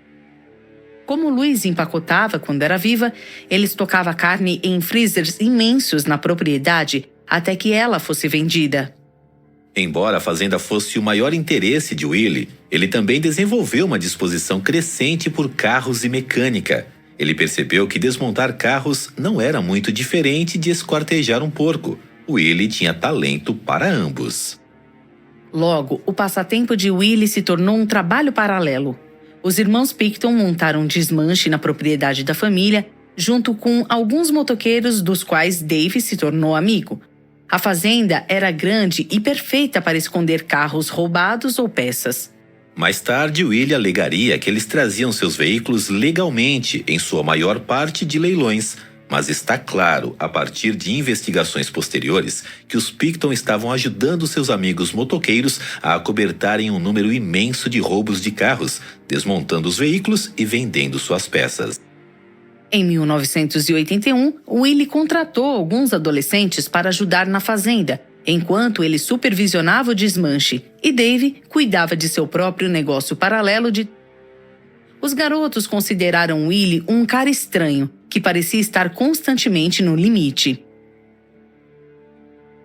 Como Louise empacotava quando era viva, ele estocava a carne em freezers imensos na propriedade até que ela fosse vendida. Embora a fazenda fosse o maior interesse de Willie, ele também desenvolveu uma disposição crescente por carros e mecânica. Ele percebeu que desmontar carros não era muito diferente de esquartejar um porco. Willie tinha talento para ambos. Logo, o passatempo de Willie se tornou um trabalho paralelo. Os irmãos Pickton montaram um desmanche na propriedade da família, junto com alguns motoqueiros dos quais Dave se tornou amigo. A fazenda era grande e perfeita para esconder carros roubados ou peças. Mais tarde, Willie alegaria que eles traziam seus veículos legalmente, em sua maior parte de leilões. Mas está claro, a partir de investigações posteriores, que os Pickton estavam ajudando seus amigos motoqueiros a acobertarem um número imenso de roubos de carros, desmontando os veículos e vendendo suas peças. Em 1981, Willie contratou alguns adolescentes para ajudar na fazenda, enquanto ele supervisionava o desmanche, e Dave cuidava de seu próprio negócio paralelo de... Os garotos consideraram Willie um cara estranho, que parecia estar constantemente no limite.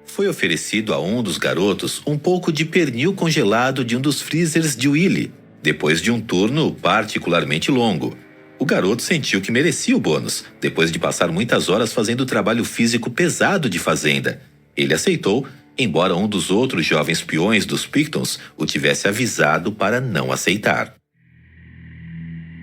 Foi oferecido a um dos garotos um pouco de pernil congelado de um dos freezers de Willie, depois de um turno particularmente longo. O garoto sentiu que merecia o bônus, depois de passar muitas horas fazendo trabalho físico pesado de fazenda. Ele aceitou, embora um dos outros jovens peões dos Picktons o tivesse avisado para não aceitar.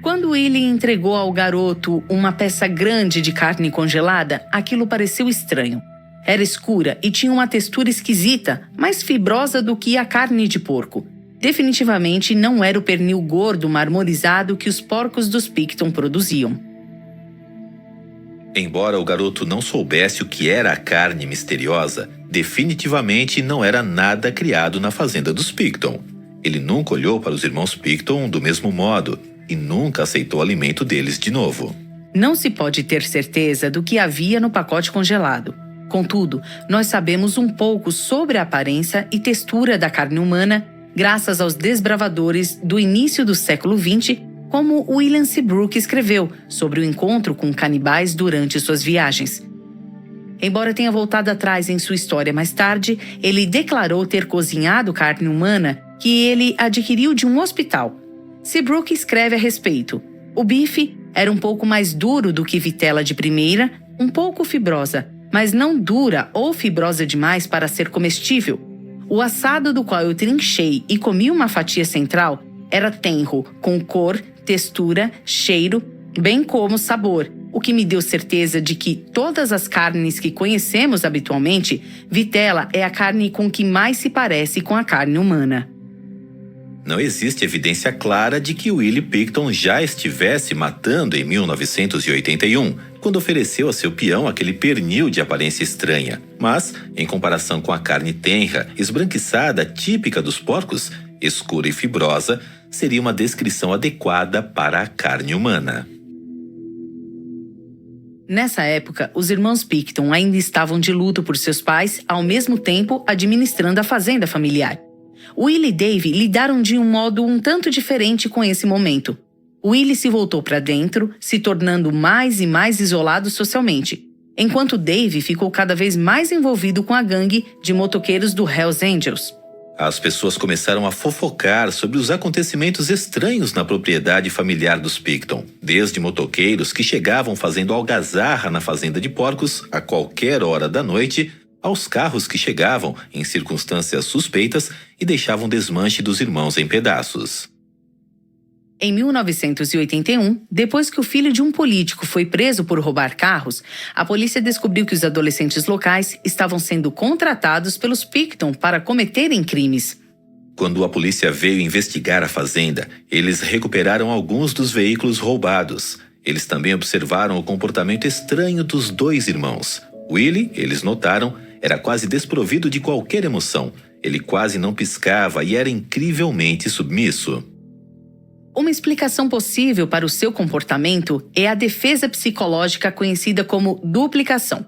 Quando Willie entregou ao garoto uma peça grande de carne congelada, aquilo pareceu estranho. Era escura e tinha uma textura esquisita, mais fibrosa do que a carne de porco. Definitivamente não era o pernil gordo marmorizado que os porcos dos Pickton produziam. Embora o garoto não soubesse o que era a carne misteriosa, definitivamente não era nada criado na fazenda dos Pickton. Ele nunca olhou para os irmãos Pickton do mesmo modo e nunca aceitou o alimento deles de novo. Não se pode ter certeza do que havia no pacote congelado. Contudo, nós sabemos um pouco sobre a aparência e textura da carne humana graças aos desbravadores do início do século XX, como William Seabrook escreveu sobre o encontro com canibais durante suas viagens. Embora tenha voltado atrás em sua história mais tarde, ele declarou ter cozinhado carne humana que ele adquiriu de um hospital. Seabrook escreve a respeito: o bife era um pouco mais duro do que vitela de primeira, um pouco fibrosa, mas não dura ou fibrosa demais para ser comestível. O assado do qual eu trinchei e comi uma fatia central era tenro, com cor, textura, cheiro, bem como sabor, o que me deu certeza de que todas as carnes que conhecemos habitualmente, vitela é a carne com que mais se parece com a carne humana. Não existe evidência clara de que Willie Pickton já estivesse matando em 1981, quando ofereceu a seu peão aquele pernil de aparência estranha. Mas, em comparação com a carne tenra, esbranquiçada, típica dos porcos, escura e fibrosa, seria uma descrição adequada para a carne humana. Nessa época, os irmãos Pickton ainda estavam de luto por seus pais, ao mesmo tempo administrando a fazenda familiar. Willie e Dave lidaram de um modo um tanto diferente com esse momento. Willie se voltou para dentro, se tornando mais e mais isolado socialmente. enquanto Dave ficou cada vez mais envolvido com a gangue de motoqueiros do Hells Angels. As pessoas começaram a fofocar sobre os acontecimentos estranhos na propriedade familiar dos Picton, desde motoqueiros que chegavam fazendo algazarra na fazenda de porcos a qualquer hora da noite, aos carros que chegavam em circunstâncias suspeitas e deixavam desmanche dos irmãos em pedaços. Em 1981, depois que o filho de um político foi preso por roubar carros, a polícia descobriu que os adolescentes locais estavam sendo contratados pelos Picton para cometerem crimes. Quando a polícia veio investigar a fazenda, eles recuperaram alguns dos veículos roubados. Eles também observaram o comportamento estranho dos dois irmãos. Willie, eles notaram, era quase desprovido de qualquer emoção. Ele quase não piscava e era incrivelmente submisso. Uma explicação possível para o seu comportamento é a defesa psicológica conhecida como duplicação.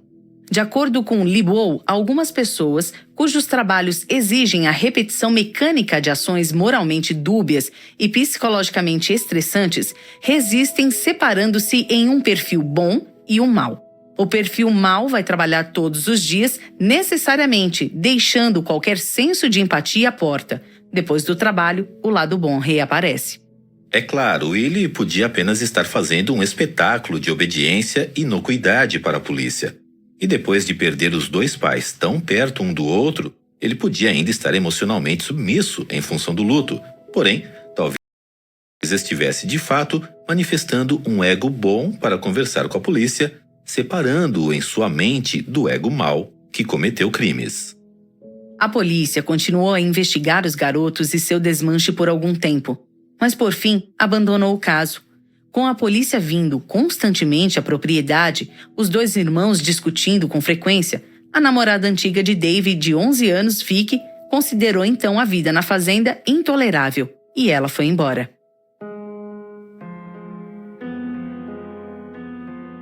De acordo com Lebow, algumas pessoas, cujos trabalhos exigem a repetição mecânica de ações moralmente dúbias e psicologicamente estressantes, resistem separando-se em um perfil bom e um mau. O perfil mau vai trabalhar todos os dias, necessariamente deixando qualquer senso de empatia à porta. Depois do trabalho, o lado bom reaparece. É claro, Willie podia apenas estar fazendo um espetáculo de obediência e inocuidade para a polícia. E depois de perder os dois pais tão perto um do outro, ele podia ainda estar emocionalmente submisso em função do luto. Porém, talvez estivesse de fato manifestando um ego bom para conversar com a polícia, separando-o em sua mente do ego mau que cometeu crimes. A polícia continuou a investigar os garotos e seu desmanche por algum tempo, mas por fim abandonou o caso. Com a polícia vindo constantemente à propriedade, os dois irmãos discutindo com frequência, a namorada antiga de Dave, de 11 anos, Vicky, considerou então a vida na fazenda intolerável e ela foi embora.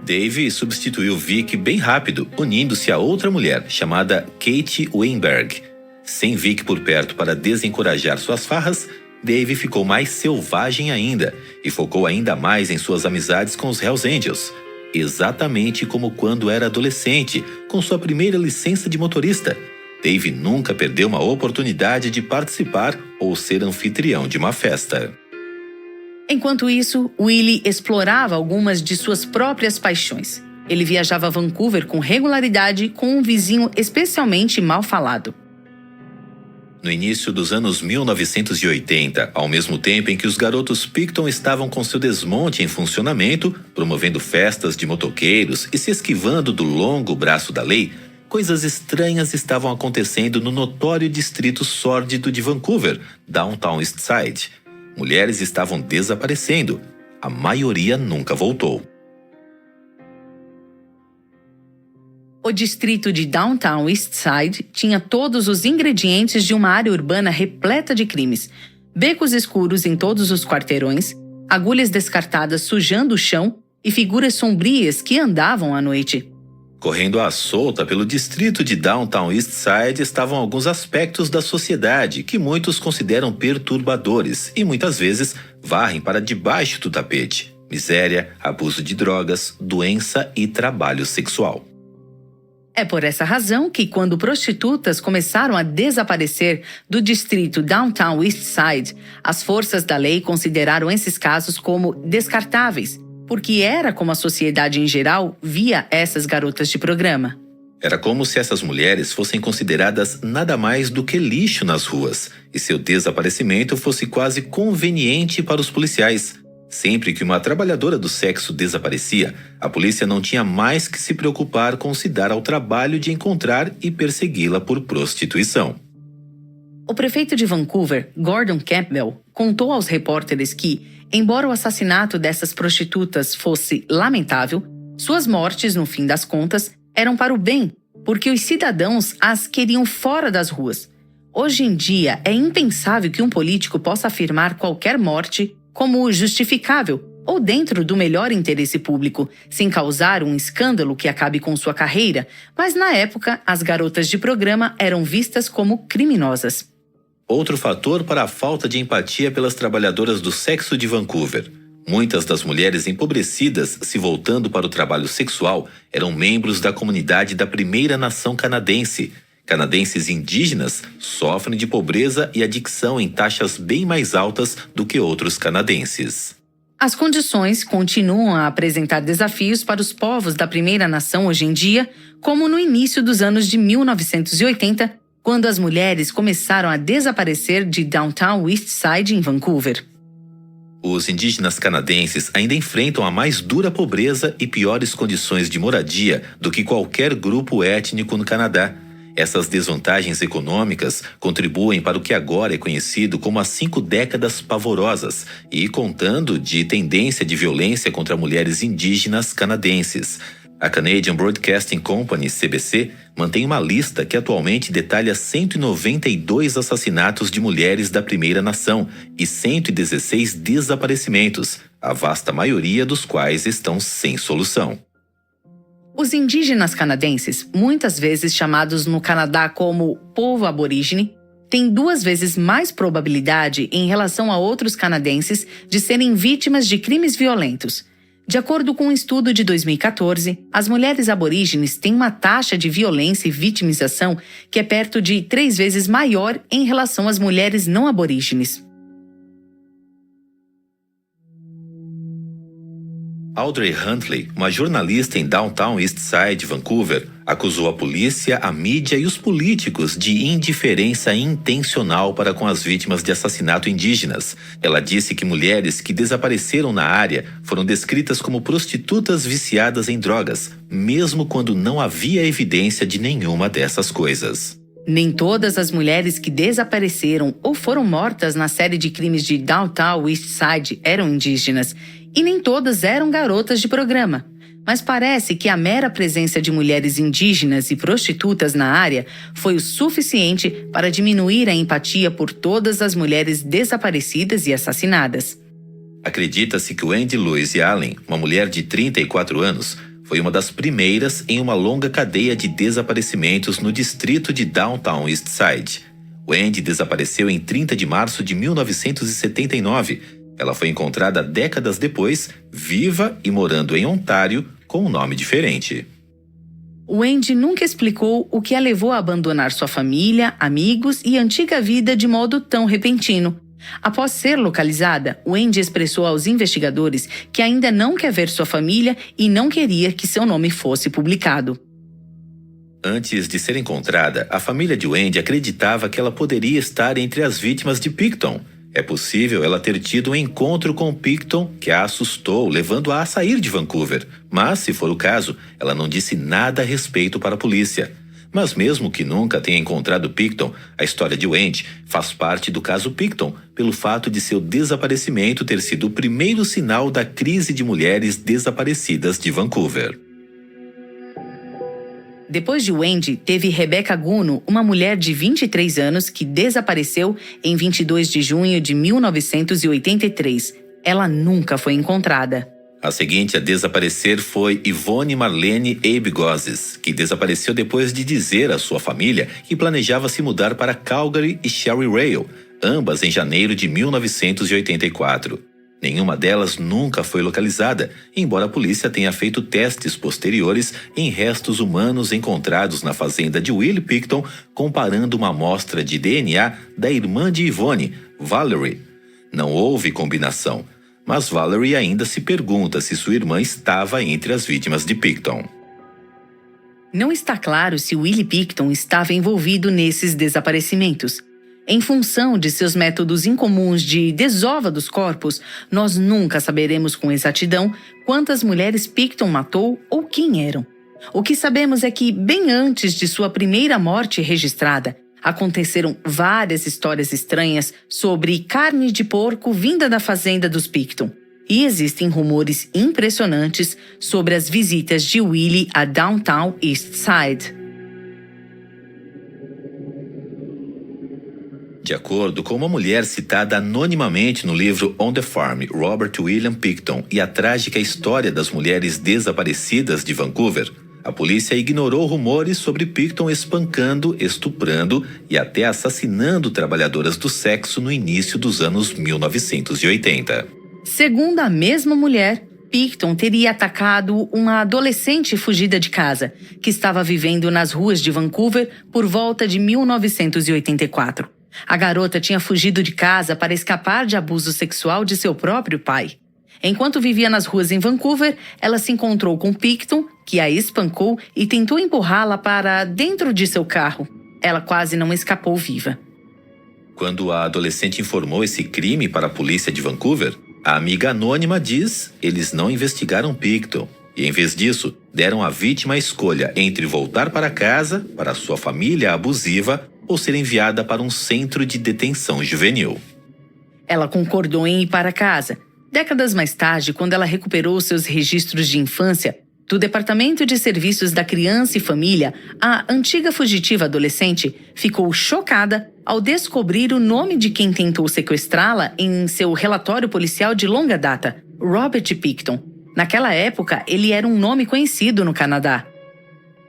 Dave substituiu Vicky bem rápido, unindo-se a outra mulher, chamada Kate Weinberg. Sem Vicky por perto para desencorajar suas farras, Dave ficou mais selvagem ainda e focou ainda mais em suas amizades com os Hells Angels, exatamente como quando era adolescente, com sua primeira licença de motorista. Dave nunca perdeu uma oportunidade de participar ou ser anfitrião de uma festa. Enquanto isso, Willie explorava algumas de suas próprias paixões. Ele viajava a Vancouver com regularidade com um vizinho especialmente mal falado. No início dos anos 1980, ao mesmo tempo em que os garotos Picton estavam com seu desmonte em funcionamento, promovendo festas de motoqueiros e se esquivando do longo braço da lei, coisas estranhas estavam acontecendo no notório distrito sórdido de Vancouver, Downtown Eastside. Mulheres estavam desaparecendo. A maioria nunca voltou. O distrito de Downtown Eastside tinha todos os ingredientes de uma área urbana repleta de crimes. Becos escuros em todos os quarteirões, agulhas descartadas sujando o chão e figuras sombrias que andavam à noite. Correndo à solta pelo distrito de Downtown Eastside estavam alguns aspectos da sociedade que muitos consideram perturbadores e muitas vezes varrem para debaixo do tapete: miséria, abuso de drogas, doença e trabalho sexual. É por essa razão que, quando prostitutas começaram a desaparecer do distrito Downtown Eastside, as forças da lei consideraram esses casos como descartáveis, porque era como a sociedade em geral via essas garotas de programa. Era como se essas mulheres fossem consideradas nada mais do que lixo nas ruas, e seu desaparecimento fosse quase conveniente para os policiais. Sempre que uma trabalhadora do sexo desaparecia, a polícia não tinha mais que se preocupar com se dar ao trabalho de encontrar e persegui-la por prostituição. O prefeito de Vancouver, Gordon Campbell, contou aos repórteres que, embora o assassinato dessas prostitutas fosse lamentável, suas mortes, no fim das contas, eram para o bem, porque os cidadãos as queriam fora das ruas. Hoje em dia, é impensável que um político possa afirmar qualquer morte como justificável ou dentro do melhor interesse público, sem causar um escândalo que acabe com sua carreira, mas na época as garotas de programa eram vistas como criminosas. Outro fator para a falta de empatia pelas trabalhadoras do sexo de Vancouver: Muitas das mulheres empobrecidas se voltando para o trabalho sexual eram membros da comunidade da Primeira Nação canadense. Canadenses indígenas sofrem de pobreza e adicção em taxas bem mais altas do que outros canadenses. As condições continuam a apresentar desafios para os povos da Primeira Nação hoje em dia, como no início dos anos de 1980, quando as mulheres começaram a desaparecer de Downtown Eastside, em Vancouver. Os indígenas canadenses ainda enfrentam a mais dura pobreza e piores condições de moradia do que qualquer grupo étnico no Canadá. Essas desvantagens econômicas contribuem para o que agora é conhecido como as 5 décadas pavorosas e contando de tendência de violência contra mulheres indígenas canadenses. A Canadian Broadcasting Company, CBC, mantém uma lista que atualmente detalha 192 assassinatos de mulheres da Primeira Nação e 116 desaparecimentos, a vasta maioria dos quais estão sem solução. Os indígenas canadenses, muitas vezes chamados no Canadá como povo aborígene, têm 2 vezes mais probabilidade em relação a outros canadenses de serem vítimas de crimes violentos. De acordo com um estudo de 2014, as mulheres aborígenes têm uma taxa de violência e vitimização que é perto de 3 vezes maior em relação às mulheres não aborígenes. Audrey Huntley, uma jornalista em Downtown Eastside, Vancouver, acusou a polícia, a mídia e os políticos de indiferença intencional para com as vítimas de assassinato indígenas. Ela disse que mulheres que desapareceram na área foram descritas como prostitutas viciadas em drogas, mesmo quando não havia evidência de nenhuma dessas coisas. Nem todas as mulheres que desapareceram ou foram mortas na série de crimes de Downtown Eastside eram indígenas, e nem todas eram garotas de programa. Mas parece que a mera presença de mulheres indígenas e prostitutas na área foi o suficiente para diminuir a empatia por todas as mulheres desaparecidas e assassinadas. Acredita-se que Wendy Louise Allen, uma mulher de 34 anos, foi uma das primeiras em uma longa cadeia de desaparecimentos no distrito de Downtown Eastside. Wendy desapareceu em 30 de março de 1979. Ela foi encontrada décadas depois, viva e morando em Ontário, com um nome diferente. Wendy nunca explicou o que a levou a abandonar sua família, amigos e antiga vida de modo tão repentino. Após ser localizada, Wendy expressou aos investigadores que ainda não quer ver sua família e não queria que seu nome fosse publicado. Antes de ser encontrada, a família de Wendy acreditava que ela poderia estar entre as vítimas de Pickton. É possível ela ter tido um encontro com Pickton que a assustou, levando-a a sair de Vancouver. Mas, se for o caso, ela não disse nada a respeito para a polícia. Mas mesmo que nunca tenha encontrado Pickton, a história de Wendy faz parte do caso Pickton, pelo fato de seu desaparecimento ter sido o primeiro sinal da crise de mulheres desaparecidas de Vancouver. Depois de Wendy, teve Rebecca Guno, uma mulher de 23 anos que desapareceu em 22 de junho de 1983. Ela nunca foi encontrada. A seguinte a desaparecer foi Yvonne Marlene Abe Gozes, que desapareceu depois de dizer à sua família que planejava se mudar para Calgary e Sherry Rail, ambas em janeiro de 1984. Nenhuma delas nunca foi localizada, embora a polícia tenha feito testes posteriores em restos humanos encontrados na fazenda de Willie Pickton, comparando uma amostra de DNA da irmã de Yvonne, Valerie. Não houve combinação, mas Valerie ainda se pergunta se sua irmã estava entre as vítimas de Pickton. Não está claro se Willie Pickton estava envolvido nesses desaparecimentos. Em função de seus métodos incomuns de desova dos corpos, nós nunca saberemos com exatidão quantas mulheres Pickton matou ou quem eram. O que sabemos é que, bem antes de sua primeira morte registrada, aconteceram várias histórias estranhas sobre carne de porco vinda da fazenda dos Pickton. E existem rumores impressionantes sobre as visitas de Willie a Downtown Eastside. De acordo com uma mulher citada anonimamente no livro On the Farm, Robert William Pickton e a trágica história das mulheres desaparecidas de Vancouver, a polícia ignorou rumores sobre Pickton espancando, estuprando e até assassinando trabalhadoras do sexo no início dos anos 1980. Segundo a mesma mulher, Picton teria atacado uma adolescente fugida de casa, que estava vivendo nas ruas de Vancouver por volta de 1984. A garota tinha fugido de casa para escapar de abuso sexual de seu próprio pai. Enquanto vivia nas ruas em Vancouver, ela se encontrou com Picton, que a espancou e tentou empurrá-la para dentro de seu carro. Ela quase não escapou viva. Quando a adolescente informou esse crime para a polícia de Vancouver, a amiga anônima diz eles não investigaram Picton e, em vez disso, deram à vítima a escolha entre voltar para casa, para sua família abusiva, ou ser enviada para um centro de detenção juvenil. Ela concordou em ir para casa. Décadas mais tarde, quando ela recuperou seus registros de infância do Departamento de Serviços da Criança e Família, a antiga fugitiva adolescente ficou chocada ao descobrir o nome de quem tentou sequestrá-la em seu relatório policial de longa data, Robert Picton. Naquela época, ele era um nome conhecido no Canadá.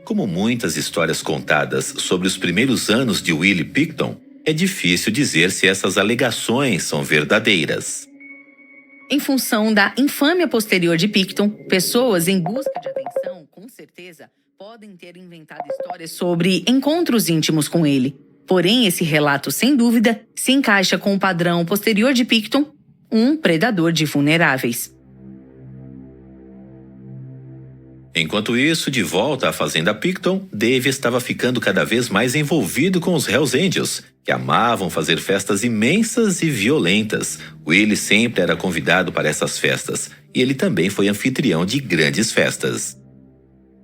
Como muitas histórias contadas sobre os primeiros anos de Willie Picton, é difícil dizer se essas alegações são verdadeiras. Em função da infâmia posterior de Picton, pessoas em busca de atenção, com certeza, podem ter inventado histórias sobre encontros íntimos com ele. Porém, esse relato, sem dúvida, se encaixa com o padrão posterior de Picton, um predador de vulneráveis. Enquanto isso, de volta à fazenda Picton, Dave estava ficando cada vez mais envolvido com os Hells Angels, que amavam fazer festas imensas e violentas. Willie sempre era convidado para essas festas, e ele também foi anfitrião de grandes festas.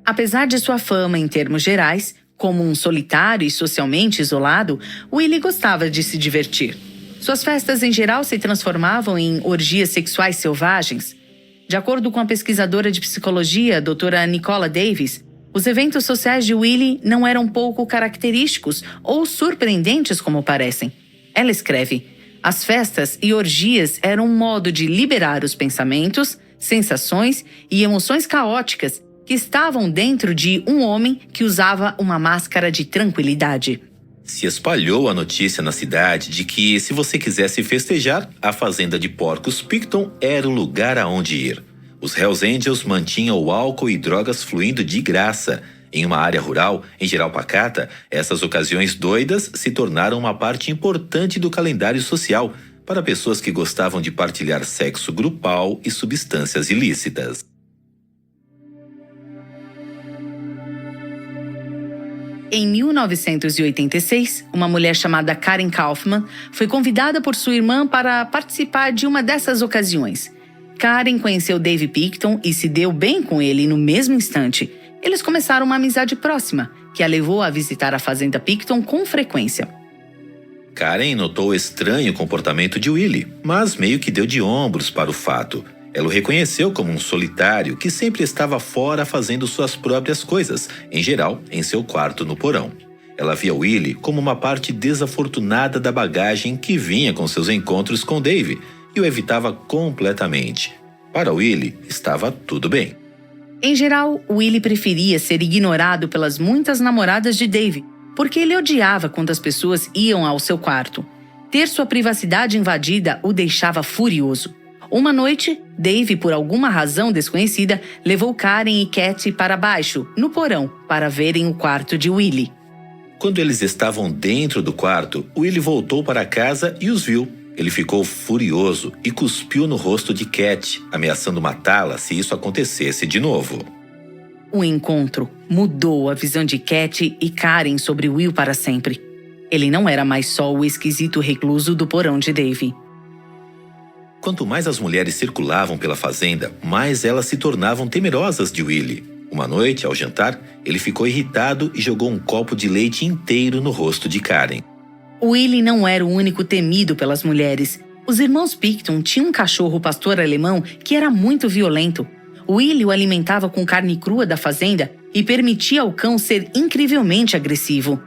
Apesar de sua fama em termos gerais, como um solitário e socialmente isolado, Willie gostava de se divertir. Suas festas em geral se transformavam em orgias sexuais selvagens. De acordo com a pesquisadora de psicologia, a doutora Nicola Davis, os eventos sociais de Willie não eram pouco característicos ou surpreendentes como parecem. Ela escreve: as festas e orgias eram um modo de liberar os pensamentos, sensações e emoções caóticas que estavam dentro de um homem que usava uma máscara de tranquilidade. Se espalhou a notícia na cidade de que, se você quisesse festejar, a fazenda de porcos Picton era o lugar aonde ir. Os Hells Angels mantinham o álcool e drogas fluindo de graça. Em uma área rural, em geral pacata, essas ocasiões doidas se tornaram uma parte importante do calendário social para pessoas que gostavam de partilhar sexo grupal e substâncias ilícitas. Em 1986, uma mulher chamada Karen Kaufman foi convidada por sua irmã para participar de uma dessas ocasiões. Karen conheceu Dave Picton e se deu bem com ele no mesmo instante. Eles começaram uma amizade próxima, que a levou a visitar a fazenda Picton com frequência. Karen notou o estranho comportamento de Willie, mas meio que deu de ombros para o fato. Ela o reconheceu como um solitário que sempre estava fora fazendo suas próprias coisas, em geral, em seu quarto no porão. Ela via Willie como uma parte desafortunada da bagagem que vinha com seus encontros com Dave e o evitava completamente. Para Willie, estava tudo bem. Em geral, Willie preferia ser ignorado pelas muitas namoradas de Dave, porque ele odiava quando as pessoas iam ao seu quarto. Ter sua privacidade invadida o deixava furioso. Uma noite, Dave, por alguma razão desconhecida, levou Karen e Cat para baixo, no porão, para verem o quarto de Willie. Quando eles estavam dentro do quarto, Willie voltou para casa e os viu. Ele ficou furioso e cuspiu no rosto de Cat, ameaçando matá-la se isso acontecesse de novo. O encontro mudou a visão de Cat e Karen sobre Will para sempre. Ele não era mais só o esquisito recluso do porão de Dave. Quanto mais as mulheres circulavam pela fazenda, mais elas se tornavam temerosas de Willie. Uma noite, ao jantar, ele ficou irritado e jogou um copo de leite inteiro no rosto de Karen. Willie não era o único temido pelas mulheres. Os irmãos Picton tinham um cachorro pastor alemão que era muito violento. Willie o alimentava com carne crua da fazenda e permitia ao cão ser incrivelmente agressivo.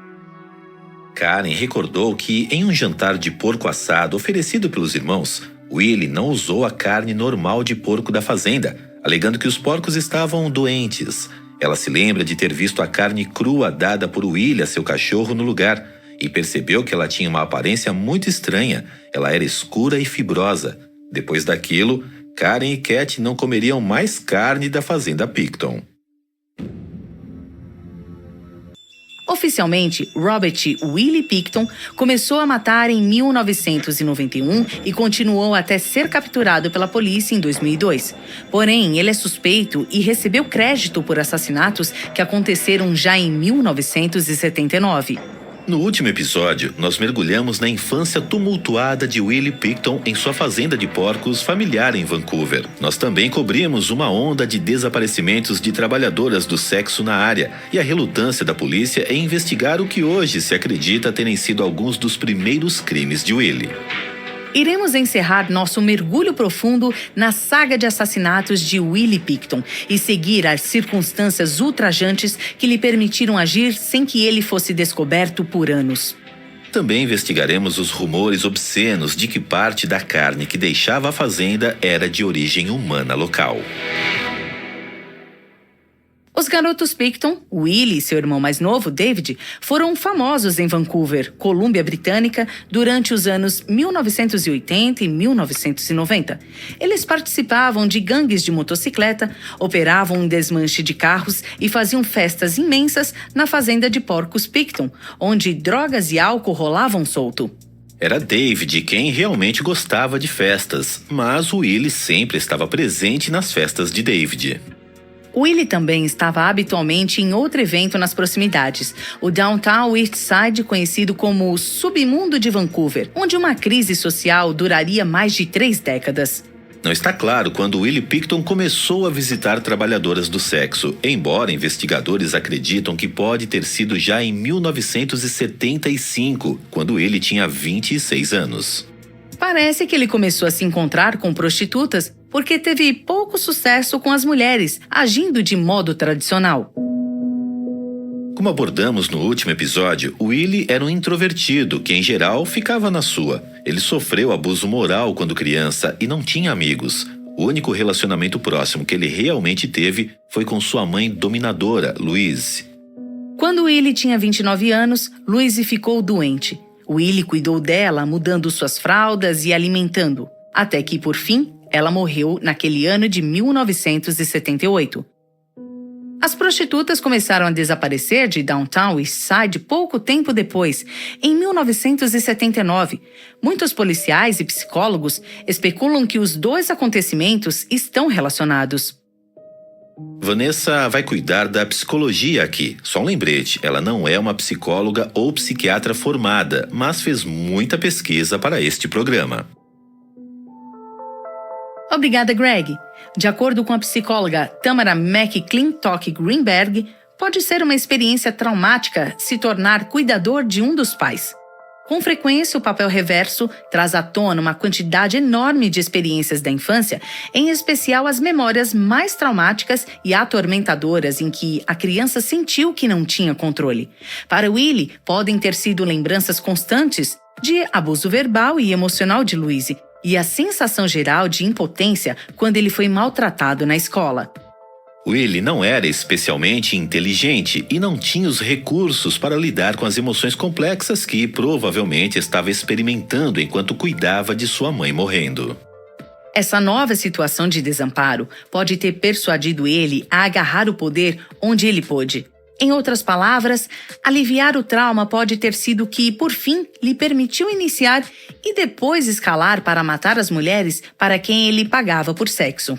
Karen recordou que, em um jantar de porco assado oferecido pelos irmãos, Willie não usou a carne normal de porco da fazenda, alegando que os porcos estavam doentes. Ela se lembra de ter visto a carne crua dada por Willie a seu cachorro no lugar e percebeu que ela tinha uma aparência muito estranha. Ela era escura e fibrosa. Depois daquilo, Karen e Cat não comeriam mais carne da fazenda Picton. Oficialmente, Robert Willie Picton começou a matar em 1991 e continuou até ser capturado pela polícia em 2002. Porém, ele é suspeito e recebeu crédito por assassinatos que aconteceram já em 1979. No último episódio, nós mergulhamos na infância tumultuada de Willie Picton em sua fazenda de porcos familiar em Vancouver. Nós também cobrimos uma onda de desaparecimentos de trabalhadoras do sexo na área e a relutância da polícia em investigar o que hoje se acredita terem sido alguns dos primeiros crimes de Willie. Iremos encerrar nosso mergulho profundo na saga de assassinatos de Willie Picton e seguir as circunstâncias ultrajantes que lhe permitiram agir sem que ele fosse descoberto por anos. Também investigaremos os rumores obscenos de que parte da carne que deixava a fazenda era de origem humana local. Os garotos Picton, Willie e seu irmão mais novo, David, foram famosos em Vancouver, Colômbia Britânica, durante os anos 1980 e 1990. Eles participavam de gangues de motocicleta, operavam um desmanche de carros e faziam festas imensas na fazenda de porcos Picton, onde drogas e álcool rolavam solto. Era David quem realmente gostava de festas, mas Willie sempre estava presente nas festas de David. Willie também estava habitualmente em outro evento nas proximidades, o Downtown East Side, conhecido como o submundo de Vancouver, onde uma crise social duraria mais de 3 décadas. Não está claro quando Willie Picton começou a visitar trabalhadoras do sexo, embora investigadores acreditam que pode ter sido já em 1975, quando ele tinha 26 anos. Parece que ele começou a se encontrar com prostitutas porque teve pouco sucesso com as mulheres, agindo de modo tradicional. Como abordamos no último episódio, Willie era um introvertido que, em geral, ficava na sua. Ele sofreu abuso moral quando criança e não tinha amigos. O único relacionamento próximo que ele realmente teve foi com sua mãe dominadora, Louise. Quando Willie tinha 29 anos, Louise ficou doente. Willie cuidou dela, mudando suas fraldas e alimentando, até que, por fim, ela morreu naquele ano de 1978. As prostitutas começaram a desaparecer de Downtown East Side pouco tempo depois, em 1979. Muitos policiais e psicólogos especulam que os 2 acontecimentos estão relacionados. Vanessa vai cuidar da psicologia aqui. Só um lembrete, ela não é uma psicóloga ou psiquiatra formada, mas fez muita pesquisa para este programa. Obrigada, Greg. De acordo com a psicóloga Tamara McClintock Greenberg, pode ser uma experiência traumática se tornar cuidador de um dos pais. Com frequência, o papel reverso traz à tona uma quantidade enorme de experiências da infância, em especial as memórias mais traumáticas e atormentadoras em que a criança sentiu que não tinha controle. Para Willie, podem ter sido lembranças constantes de abuso verbal e emocional de Louise, e a sensação geral de impotência quando ele foi maltratado na escola. Willie não era especialmente inteligente e não tinha os recursos para lidar com as emoções complexas que provavelmente estava experimentando enquanto cuidava de sua mãe morrendo. Essa nova situação de desamparo pode ter persuadido ele a agarrar o poder onde ele pôde. Em outras palavras, aliviar o trauma pode ter sido o que, por fim, lhe permitiu iniciar e depois escalar para matar as mulheres para quem ele pagava por sexo.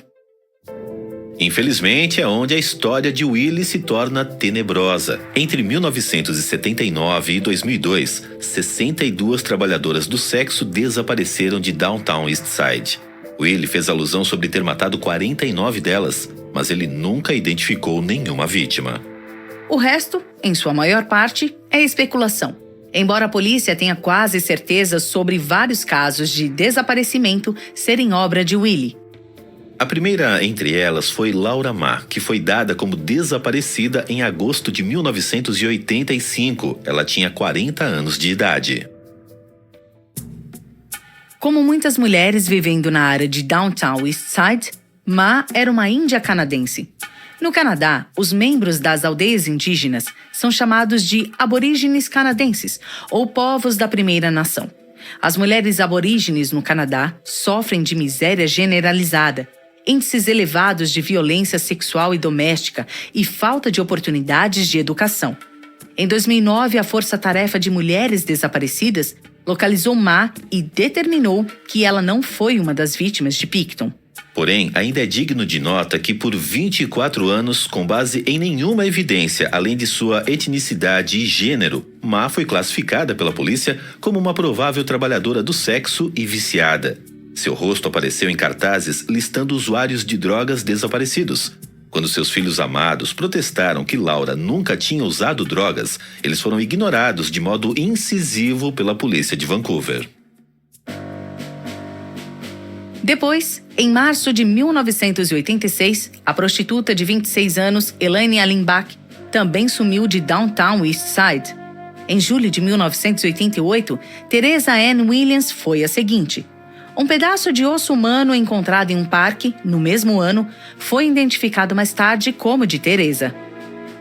Infelizmente, é onde a história de Willie se torna tenebrosa. Entre 1979 e 2002, 62 trabalhadoras do sexo desapareceram de Downtown East Side. Willie fez alusão sobre ter matado 49 delas, mas ele nunca identificou nenhuma vítima. O resto, em sua maior parte, é especulação. Embora a polícia tenha quase certeza sobre vários casos de desaparecimento serem obra de Willie. A primeira entre elas foi Laura Ma, que foi dada como desaparecida em agosto de 1985. Ela tinha 40 anos de idade. Como muitas mulheres vivendo na área de Downtown East Side, Ma era uma índia canadense. No Canadá, os membros das aldeias indígenas são chamados de aborígenes canadenses, ou povos da primeira nação. As mulheres aborígenes no Canadá sofrem de miséria generalizada, índices elevados de violência sexual e doméstica e falta de oportunidades de educação. Em 2009, a Força Tarefa de Mulheres Desaparecidas localizou Ma e determinou que ela não foi uma das vítimas de Picton. Porém, ainda é digno de nota que por 24 anos, com base em nenhuma evidência além de sua etnicidade e gênero, Ma foi classificada pela polícia como uma provável trabalhadora do sexo e viciada. Seu rosto apareceu em cartazes listando usuários de drogas desaparecidos. Quando seus filhos amados protestaram que Laura nunca tinha usado drogas, eles foram ignorados de modo incisivo pela polícia de Vancouver. Depois, em março de 1986, a prostituta de 26 anos, Elaine Allenbach, também sumiu de Downtown East Side. Em julho de 1988, Teresa Ann Williams foi a seguinte. Um pedaço de osso humano encontrado em um parque, no mesmo ano, foi identificado mais tarde como de Teresa.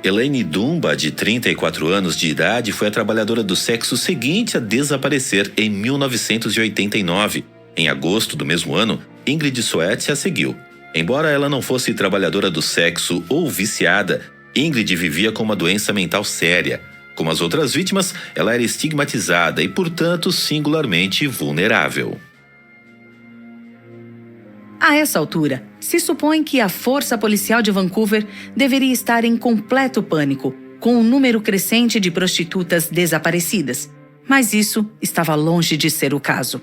Elaine Dumba, de 34 anos de idade, foi a trabalhadora do sexo seguinte a desaparecer em 1989. Em agosto do mesmo ano, Ingrid Soet a seguiu. Embora ela não fosse trabalhadora do sexo ou viciada, Ingrid vivia com uma doença mental séria. Como as outras vítimas, ela era estigmatizada e, portanto, singularmente vulnerável. A essa altura, se supõe que a Força Policial de Vancouver deveria estar em completo pânico, com um número crescente de prostitutas desaparecidas. Mas isso estava longe de ser o caso.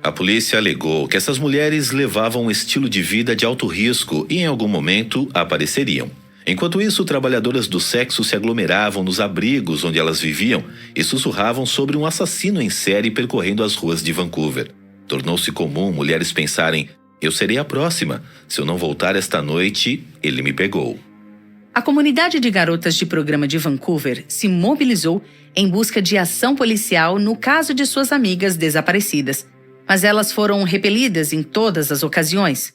A polícia alegou que essas mulheres levavam um estilo de vida de alto risco e em algum momento apareceriam. Enquanto isso, trabalhadoras do sexo se aglomeravam nos abrigos onde elas viviam e sussurravam sobre um assassino em série percorrendo as ruas de Vancouver. Tornou-se comum mulheres pensarem: eu serei a próxima. Se eu não voltar esta noite, ele me pegou. A comunidade de garotas de programa de Vancouver se mobilizou em busca de ação policial no caso de suas amigas desaparecidas. Mas elas foram repelidas em todas as ocasiões.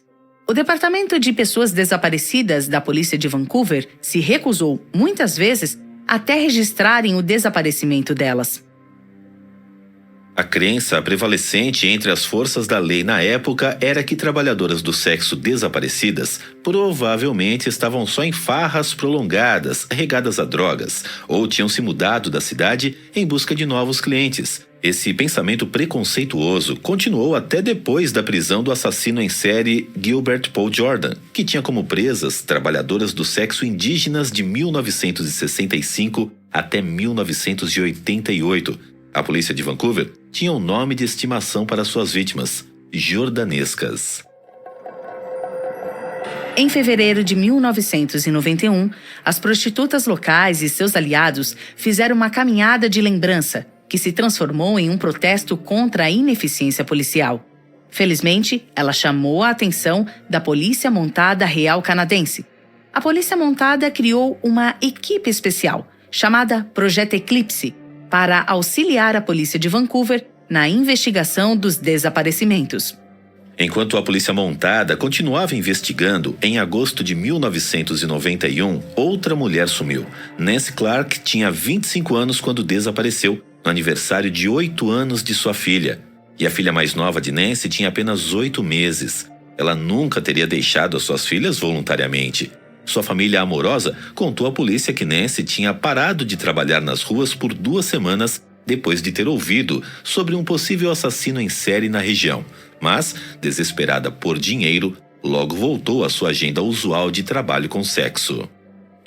O Departamento de Pessoas Desaparecidas da Polícia de Vancouver se recusou, muitas vezes, até registrarem o desaparecimento delas. A crença prevalecente entre as forças da lei na época era que trabalhadoras do sexo desaparecidas provavelmente estavam só em farras prolongadas, regadas a drogas, ou tinham se mudado da cidade em busca de novos clientes. Esse pensamento preconceituoso continuou até depois da prisão do assassino em série Gilbert Paul Jordan, que tinha como presas trabalhadoras do sexo indígenas de 1965 até 1988. A polícia de Vancouver tinha um nome de estimação para suas vítimas: jordanescas. Em fevereiro de 1991, as prostitutas locais e seus aliados fizeram uma caminhada de lembrança, que se transformou em um protesto contra a ineficiência policial. Felizmente, ela chamou a atenção da Polícia Montada Real Canadense. A Polícia Montada criou uma equipe especial, chamada Projeto Eclipse, para auxiliar a Polícia de Vancouver na investigação dos desaparecimentos. Enquanto a Polícia Montada continuava investigando, em agosto de 1991, outra mulher sumiu. Nancy Clark tinha 25 anos quando desapareceu, no aniversário de 8 anos de sua filha. E a filha mais nova de Nancy tinha apenas 8 meses. Ela nunca teria deixado as suas filhas voluntariamente. Sua família amorosa contou à polícia que Nancy tinha parado de trabalhar nas ruas por 2 semanas depois de ter ouvido sobre um possível assassino em série na região. Mas, desesperada por dinheiro, logo voltou à sua agenda usual de trabalho com sexo.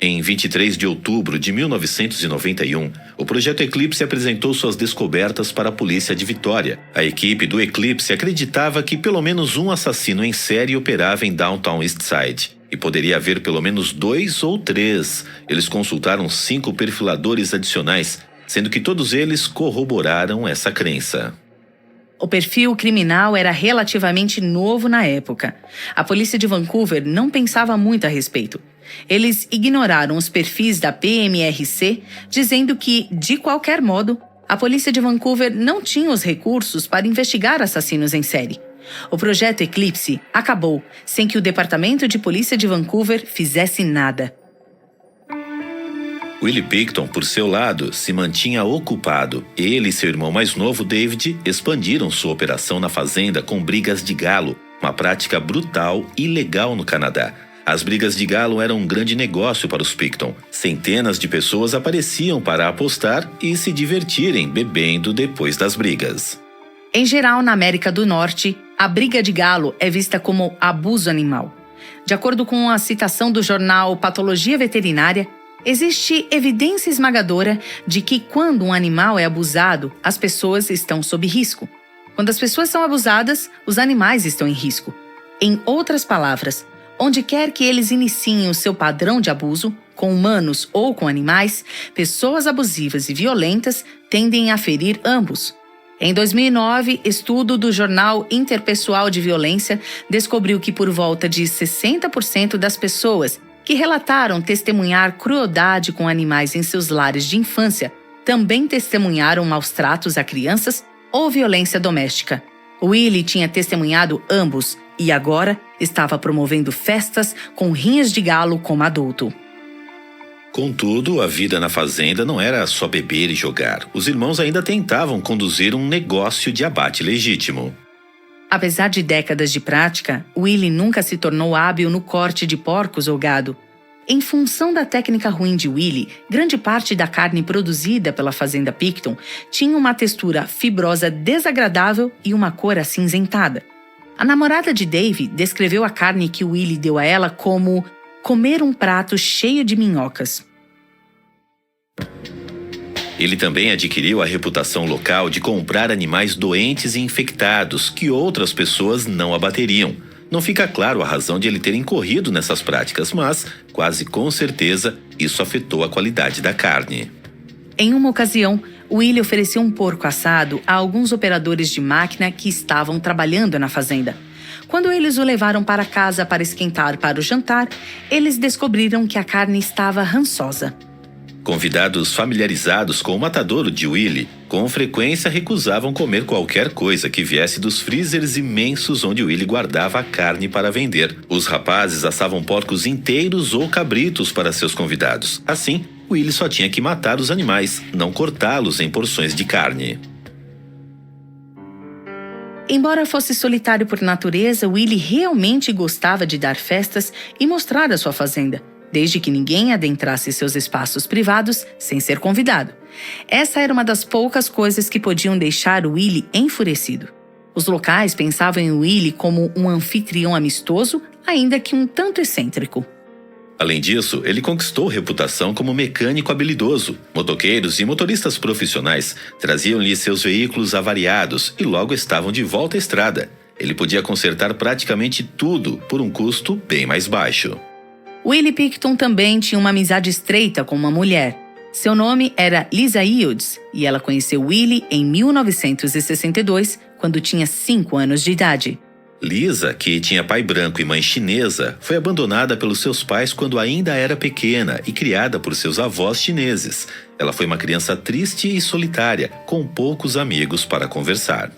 Em 23 de outubro de 1991, o Projeto Eclipse apresentou suas descobertas para a polícia de Vitória. A equipe do Eclipse acreditava que pelo menos um assassino em série operava em Downtown East Side. E poderia haver pelo menos 2 ou 3. Eles consultaram 5 perfiladores adicionais, sendo que todos eles corroboraram essa crença. O perfil criminal era relativamente novo na época. A polícia de Vancouver não pensava muito a respeito. Eles ignoraram os perfis da PMRC, dizendo que, de qualquer modo, a polícia de Vancouver não tinha os recursos para investigar assassinos em série. O Projeto Eclipse acabou sem que o Departamento de Polícia de Vancouver fizesse nada. Willie Picton, por seu lado, se mantinha ocupado. Ele e seu irmão mais novo, David, expandiram sua operação na fazenda com brigas de galo, uma prática brutal e ilegal no Canadá. As brigas de galo eram um grande negócio para os Picton. Centenas de pessoas apareciam para apostar e se divertirem bebendo depois das brigas. Em geral, na América do Norte, a briga de galo é vista como abuso animal. De acordo com a citação do jornal Patologia Veterinária, existe evidência esmagadora de que quando um animal é abusado, as pessoas estão sob risco. Quando as pessoas são abusadas, os animais estão em risco. Em outras palavras, onde quer que eles iniciem o seu padrão de abuso, com humanos ou com animais, pessoas abusivas e violentas tendem a ferir ambos. Em 2009, estudo do jornal Interpessoal de Violência descobriu que por volta de 60% das pessoas que relataram testemunhar crueldade com animais em seus lares de infância também testemunharam maus tratos a crianças ou violência doméstica. Willie tinha testemunhado ambos e agora estava promovendo festas com rinhas de galo como adulto. Contudo, a vida na fazenda não era só beber e jogar. Os irmãos ainda tentavam conduzir um negócio de abate legítimo. Apesar de décadas de prática, Willie nunca se tornou hábil no corte de porcos ou gado. Em função da técnica ruim de Willie, grande parte da carne produzida pela fazenda Picton tinha uma textura fibrosa desagradável e uma cor acinzentada. A namorada de Dave descreveu a carne que Willie deu a ela como comer um prato cheio de minhocas. Ele também adquiriu a reputação local de comprar animais doentes e infectados que outras pessoas não abateriam. Não fica claro a razão de ele ter incorrido nessas práticas, mas, quase com certeza, isso afetou a qualidade da carne. Em uma ocasião, Willie ofereceu um porco assado a alguns operadores de máquina que estavam trabalhando na fazenda. Quando eles o levaram para casa para esquentar para o jantar, eles descobriram que a carne estava rançosa. Convidados familiarizados com o matadouro de Willie, com frequência recusavam comer qualquer coisa que viesse dos freezers imensos onde Willie guardava a carne para vender. Os rapazes assavam porcos inteiros ou cabritos para seus convidados. Assim, Willie só tinha que matar os animais, não cortá-los em porções de carne. Embora fosse solitário por natureza, Willie realmente gostava de dar festas e mostrar a sua fazenda, desde que ninguém adentrasse seus espaços privados sem ser convidado. Essa era uma das poucas coisas que podiam deixar Willie enfurecido. Os locais pensavam em Willie como um anfitrião amistoso, ainda que um tanto excêntrico. Além disso, ele conquistou reputação como mecânico habilidoso. Motoqueiros e motoristas profissionais traziam-lhe seus veículos avariados e logo estavam de volta à estrada. Ele podia consertar praticamente tudo por um custo bem mais baixo. Willie Picton também tinha uma amizade estreita com uma mulher. Seu nome era Lisa Yields e ela conheceu Willie em 1962, quando tinha 5 anos de idade. Lisa, que tinha pai branco e mãe chinesa, foi abandonada pelos seus pais quando ainda era pequena e criada por seus avós chineses. Ela foi uma criança triste e solitária, com poucos amigos para conversar.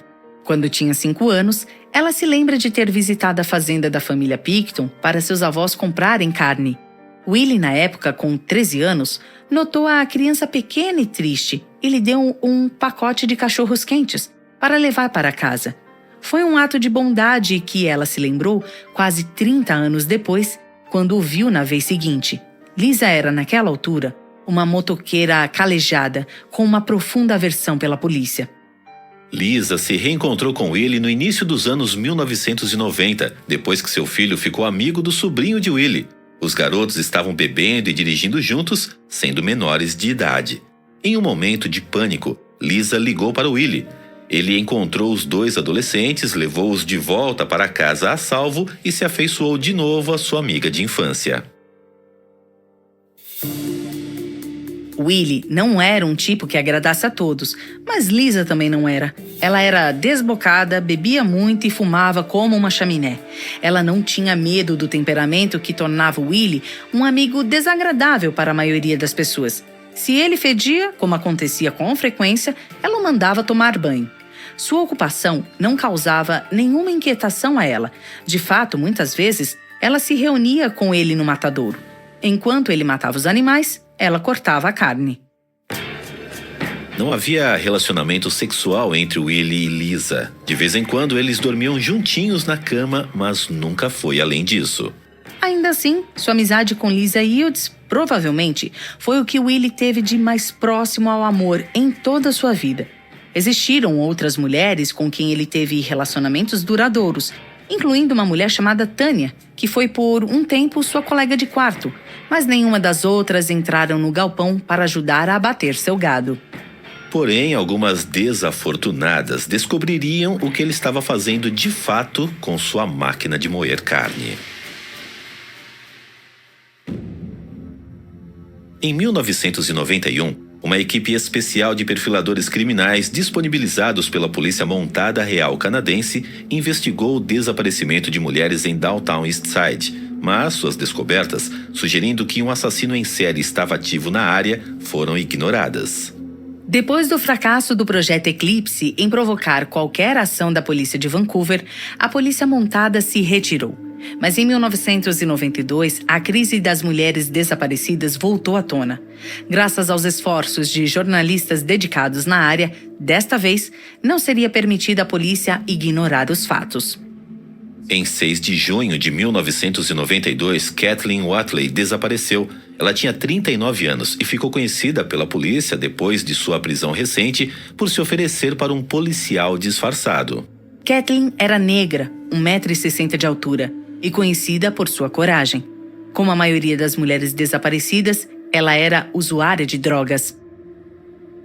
Quando tinha 5 anos, ela se lembra de ter visitado a fazenda da família Picton para seus avós comprarem carne. Willie, na época, com 13 anos, notou a criança pequena e triste e lhe deu um pacote de cachorros quentes para levar para casa. Foi um ato de bondade que ela se lembrou quase 30 anos depois, quando o viu na vez seguinte. Lisa era, naquela altura, uma motoqueira calejada, com uma profunda aversão pela polícia. Lisa se reencontrou com Willie no início dos anos 1990, depois que seu filho ficou amigo do sobrinho de Willie. Os garotos estavam bebendo e dirigindo juntos, sendo menores de idade. Em um momento de pânico, Lisa ligou para Willie. Ele encontrou os 2 adolescentes, levou-os de volta para casa a salvo e se afeiçoou de novo à sua amiga de infância. Willie não era um tipo que agradasse a todos, mas Lisa também não era. Ela era desbocada, bebia muito e fumava como uma chaminé. Ela não tinha medo do temperamento que tornava Willie um amigo desagradável para a maioria das pessoas. Se ele fedia, como acontecia com frequência, ela o mandava tomar banho. Sua ocupação não causava nenhuma inquietação a ela. De fato, muitas vezes, ela se reunia com ele no matadouro. Enquanto ele matava os animais, ela cortava a carne. Não havia relacionamento sexual entre Willie e Lisa. De vez em quando eles dormiam juntinhos na cama, mas nunca foi além disso. Ainda assim, sua amizade com Lisa Yields provavelmente foi o que Willie teve de mais próximo ao amor em toda a sua vida. Existiram outras mulheres com quem ele teve relacionamentos duradouros, incluindo uma mulher chamada Tânia, que foi por um tempo sua colega de quarto, mas nenhuma das outras entraram no galpão para ajudar a abater seu gado. Porém, algumas desafortunadas descobririam o que ele estava fazendo de fato com sua máquina de moer carne. Em 1991, uma equipe especial de perfiladores criminais disponibilizados pela Polícia Montada Real Canadense investigou o desaparecimento de mulheres em Downtown Eastside, mas suas descobertas, sugerindo que um assassino em série estava ativo na área, foram ignoradas. Depois do fracasso do Projeto Eclipse em provocar qualquer ação da polícia de Vancouver, a polícia montada se retirou. Mas em 1992, a crise das mulheres desaparecidas voltou à tona. Graças aos esforços de jornalistas dedicados na área, desta vez, não seria permitida à polícia ignorar os fatos. Em 6 de junho de 1992, Kathleen Watley desapareceu. Ela tinha 39 anos e ficou conhecida pela polícia depois de sua prisão recente por se oferecer para um policial disfarçado. Kathleen era negra, 1,60 m de altura, e conhecida por sua coragem. Como a maioria das mulheres desaparecidas, ela era usuária de drogas.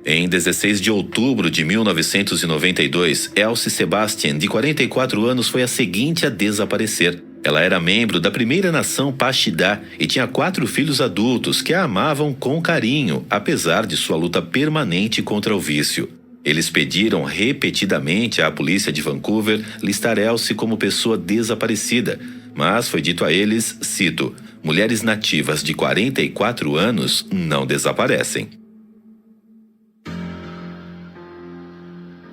Em 16 de outubro de 1992, Elsie Sebastian, de 44 anos, foi a seguinte a desaparecer. Ela era membro da primeira nação Paxidá e tinha 4 filhos adultos que a amavam com carinho, apesar de sua luta permanente contra o vício. Eles pediram repetidamente à polícia de Vancouver listar Elsie como pessoa desaparecida, mas foi dito a eles, cito, mulheres nativas de 44 anos não desaparecem.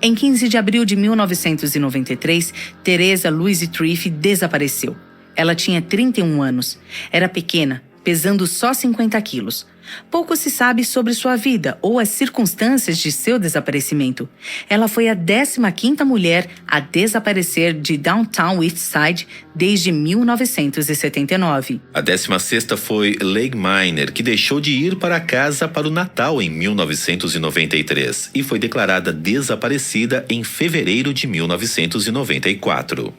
Em 15 de abril de 1993, Teresa Louise Triff desapareceu. Ela tinha 31 anos. Era pequena, pesando só 50 quilos. Pouco se sabe sobre sua vida ou as circunstâncias de seu desaparecimento. Ela foi a 15ª mulher a desaparecer de Downtown Eastside desde 1979. A 16ª foi Leigh Miner, que deixou de ir para casa para o Natal em 1993 e foi declarada desaparecida em fevereiro de 1994.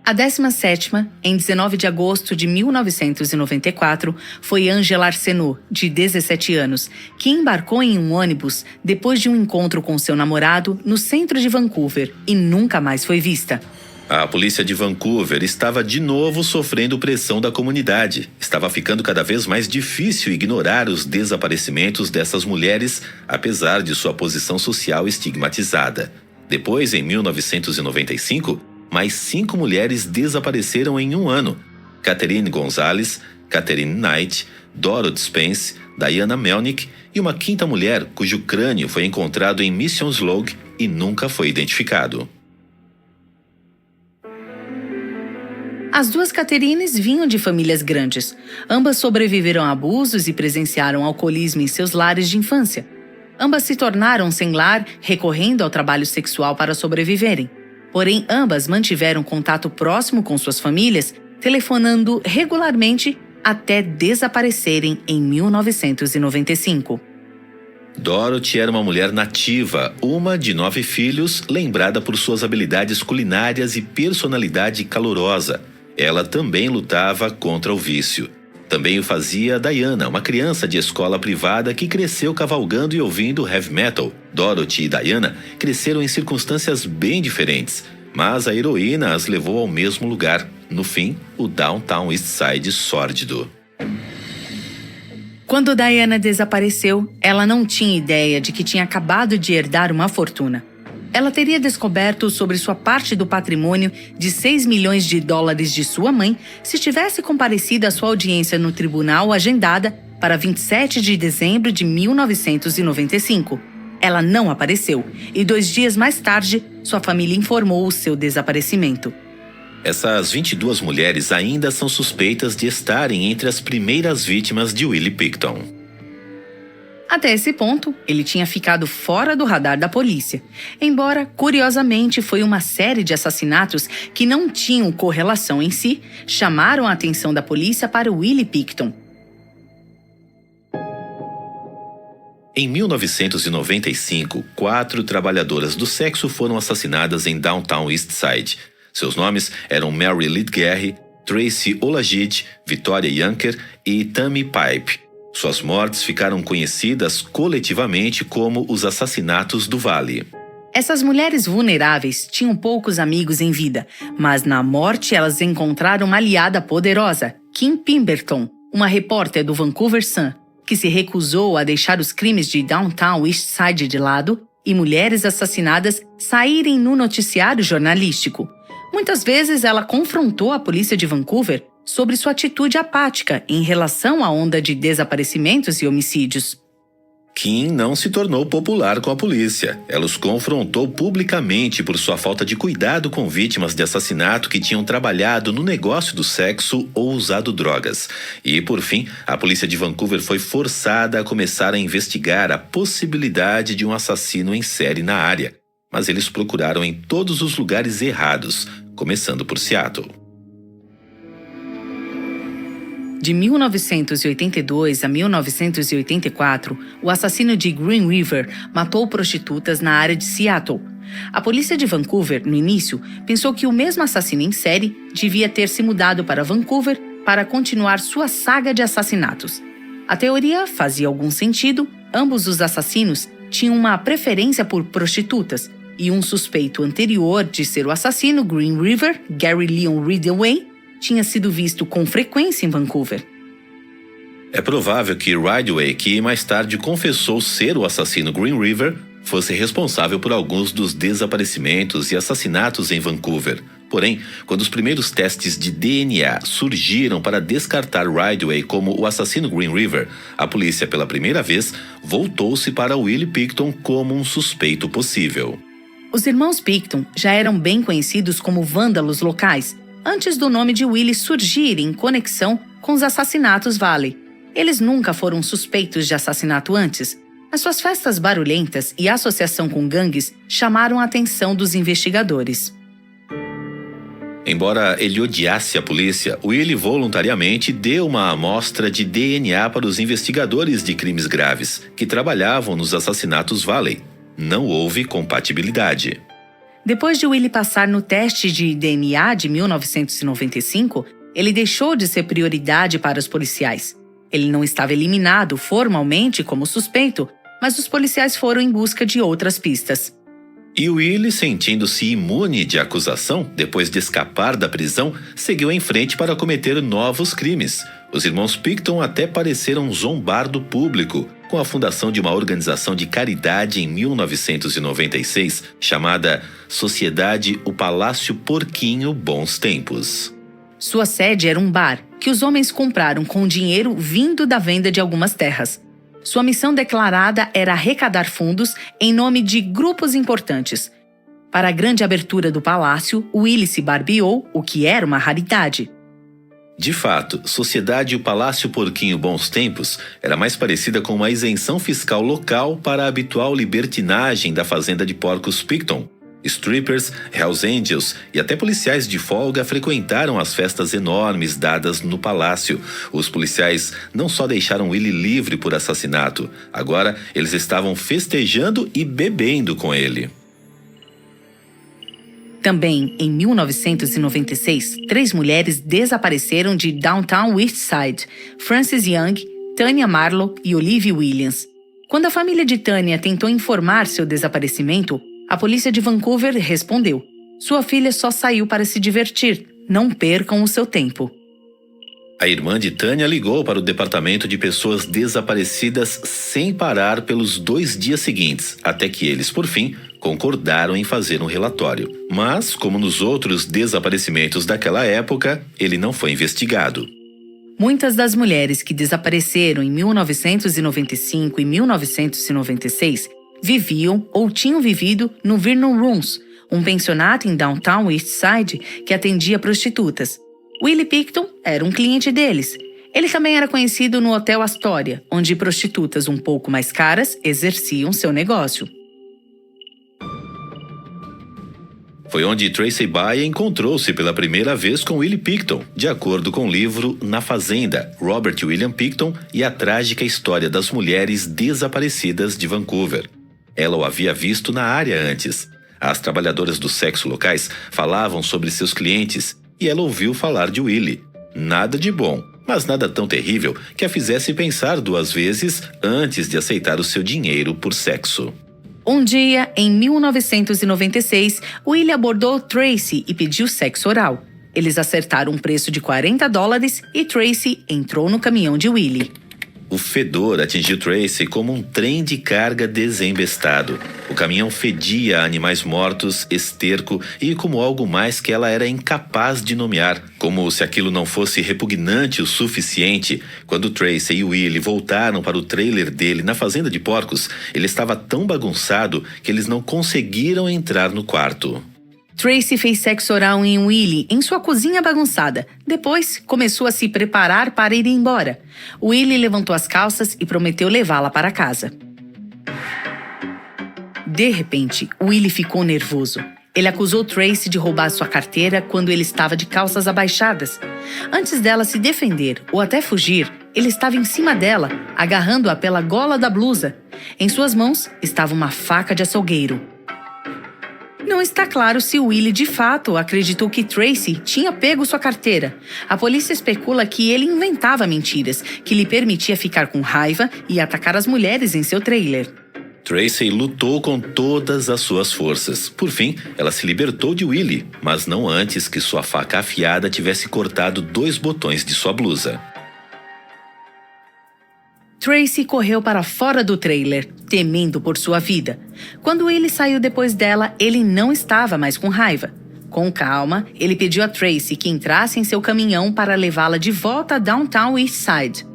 A 17ª, em 19 de agosto de 1994, foi Angela Arsenault, de 17 anos, que embarcou em um ônibus depois de um encontro com seu namorado no centro de Vancouver e nunca mais foi vista. A polícia de Vancouver estava de novo sofrendo pressão da comunidade. Estava ficando cada vez mais difícil ignorar os desaparecimentos dessas mulheres, apesar de sua posição social estigmatizada. Depois, em 1995, mais 5 mulheres desapareceram em um ano. Catherine Gonzalez, Catherine Knight, Dorothy Spence, Diana Melnick e uma 5ª mulher cujo crânio foi encontrado em Mission Lodge e nunca foi identificado. As 2 Catherines vinham de famílias grandes. Ambas sobreviveram a abusos e presenciaram alcoolismo em seus lares de infância. Ambas se tornaram sem lar, recorrendo ao trabalho sexual para sobreviverem. Porém, ambas mantiveram contato próximo com suas famílias, telefonando regularmente até desaparecerem em 1995. Dorothy era uma mulher nativa, uma de 9 filhos, lembrada por suas habilidades culinárias e personalidade calorosa. Ela também lutava contra o vício. Também o fazia Diana, uma criança de escola privada que cresceu cavalgando e ouvindo heavy metal. Dorothy e Diana cresceram em circunstâncias bem diferentes, mas a heroína as levou ao mesmo lugar. No fim, o Downtown Eastside sórdido. Quando Diana desapareceu, ela não tinha ideia de que tinha acabado de herdar uma fortuna. Ela teria descoberto sobre sua parte do patrimônio de 6 milhões de dólares de sua mãe se tivesse comparecido à sua audiência no tribunal agendada para 27 de dezembro de 1995. Ela não apareceu e 2 dias mais tarde, sua família informou o seu desaparecimento. Essas 22 mulheres ainda são suspeitas de estarem entre as primeiras vítimas de Willie Pickton. Até esse ponto, ele tinha ficado fora do radar da polícia. Embora, curiosamente, foi uma série de assassinatos que não tinham correlação em si, chamaram a atenção da polícia para Willie Pickton. Em 1995, 4 trabalhadoras do sexo foram assassinadas em Downtown Eastside. Seus nomes eram Mary Lidgerry, Tracy Olajide, Victoria Yanker e Tammy Pipe. Suas mortes ficaram conhecidas coletivamente como os assassinatos do Vale. Essas mulheres vulneráveis tinham poucos amigos em vida, mas na morte elas encontraram uma aliada poderosa, Kim Pemberton, uma repórter do Vancouver Sun, que se recusou a deixar os crimes de Downtown Eastside de lado e mulheres assassinadas saírem no noticiário jornalístico. Muitas vezes ela confrontou a polícia de Vancouver sobre sua atitude apática em relação à onda de desaparecimentos e homicídios. Kim não se tornou popular com a polícia. Ela os confrontou publicamente por sua falta de cuidado com vítimas de assassinato que tinham trabalhado no negócio do sexo ou usado drogas. E, por fim, a polícia de Vancouver foi forçada a começar a investigar a possibilidade de um assassino em série na área. Mas eles procuraram em todos os lugares errados, começando por Seattle. De 1982 a 1984, o assassino de Green River matou prostitutas na área de Seattle. A polícia de Vancouver, no início, pensou que o mesmo assassino em série devia ter se mudado para Vancouver para continuar sua saga de assassinatos. A teoria fazia algum sentido, ambos os assassinos tinham uma preferência por prostitutas, e um suspeito anterior de ser o assassino, Green River, Gary Leon Ridgway, tinha sido visto com frequência em Vancouver. É provável que Ridgway, que mais tarde confessou ser o assassino Green River, fosse responsável por alguns dos desaparecimentos e assassinatos em Vancouver. Porém, quando os primeiros testes de DNA surgiram para descartar Ridgway como o assassino Green River, a polícia, pela primeira vez, voltou-se para Willie Pickton como um suspeito possível. Os irmãos Pickton já eram bem conhecidos como vândalos locais, antes do nome de Willie surgir em conexão com os assassinatos Valley. Eles nunca foram suspeitos de assassinato antes, mas suas festas barulhentas e associação com gangues chamaram a atenção dos investigadores. Embora ele odiasse a polícia, Willie voluntariamente deu uma amostra de DNA para os investigadores de crimes graves, que trabalhavam nos assassinatos Valley. Não houve compatibilidade. Depois de Willie passar no teste de DNA de 1995, ele deixou de ser prioridade para os policiais. Ele não estava eliminado formalmente como suspeito, mas os policiais foram em busca de outras pistas. E Willie, sentindo-se imune de acusação, depois de escapar da prisão, seguiu em frente para cometer novos crimes. Os irmãos Pickton até pareceram zombar do público, com a fundação de uma organização de caridade em 1996, chamada Sociedade O Palácio Porquinho Bons Tempos. Sua sede era um bar, que os homens compraram com dinheiro vindo da venda de algumas terras. Sua missão declarada era arrecadar fundos em nome de grupos importantes. Para a grande abertura do palácio, Willie se barbeou, o que era uma raridade. De fato, Sociedade O Palácio Porquinho Bons Tempos era mais parecida com uma isenção fiscal local para a habitual libertinagem da fazenda de porcos Pickton. Strippers, Hells Angels e até policiais de folga frequentaram as festas enormes dadas no palácio. Os policiais não só deixaram Willie livre por assassinato, agora eles estavam festejando e bebendo com ele. Também, em 1996, 3 mulheres desapareceram de Downtown Eastside: Frances Young, Tanya Marlowe e Olivia Williams. Quando a família de Tanya tentou informar seu desaparecimento, a polícia de Vancouver respondeu: sua filha só saiu para se divertir, não percam o seu tempo. A irmã de Tanya ligou para o departamento de pessoas desaparecidas sem parar pelos 2 dias seguintes, até que eles, por fim, concordaram em fazer um relatório. Mas, como nos outros desaparecimentos daquela época, ele não foi investigado. Muitas das mulheres que desapareceram em 1995 e 1996 viviam ou tinham vivido no Vernon Rooms, um pensionato em Downtown Eastside que atendia prostitutas. Willie Pickton era um cliente deles. Ele também era conhecido no Hotel Astoria, onde prostitutas um pouco mais caras exerciam seu negócio. Foi onde Tracy Baya encontrou-se pela primeira vez com Willie Pickton, de acordo com o livro Na Fazenda, Robert William Pickton e a trágica história das mulheres desaparecidas de Vancouver. Ela o havia visto na área antes. As trabalhadoras do sexo locais falavam sobre seus clientes e ela ouviu falar de Willie. Nada de bom, mas nada tão terrível que a fizesse pensar 2 vezes antes de aceitar o seu dinheiro por sexo. Um dia, em 1996, Willie abordou Tracy e pediu sexo oral. Eles acertaram um preço de $40 e Tracy entrou no caminhão de Willie. O fedor atingiu Tracy como um trem de carga desembestado. O caminhão fedia a animais mortos, esterco e como algo mais que ela era incapaz de nomear. Como se aquilo não fosse repugnante o suficiente, quando Tracy e Willie voltaram para o trailer dele na fazenda de porcos, ele estava tão bagunçado que eles não conseguiram entrar no quarto. Tracy fez sexo oral em Willie em sua cozinha bagunçada. Depois, começou a se preparar para ir embora. Willie levantou as calças e prometeu levá-la para casa. De repente, Willie ficou nervoso. Ele acusou Tracy de roubar sua carteira quando ele estava de calças abaixadas. Antes dela se defender ou até fugir, ele estava em cima dela, agarrando-a pela gola da blusa. Em suas mãos estava uma faca de açougueiro. Não está claro se Willie de fato acreditou que Tracy tinha pego sua carteira. A polícia especula que ele inventava mentiras, que lhe permitia ficar com raiva e atacar as mulheres em seu trailer. Tracy lutou com todas as suas forças. Por fim, ela se libertou de Willie, mas não antes que sua faca afiada tivesse cortado 2 botões de sua blusa. Tracy correu para fora do trailer, temendo por sua vida. Quando ele saiu depois dela, ele não estava mais com raiva. Com calma, ele pediu a Tracy que entrasse em seu caminhão para levá-la de volta a Downtown East Side.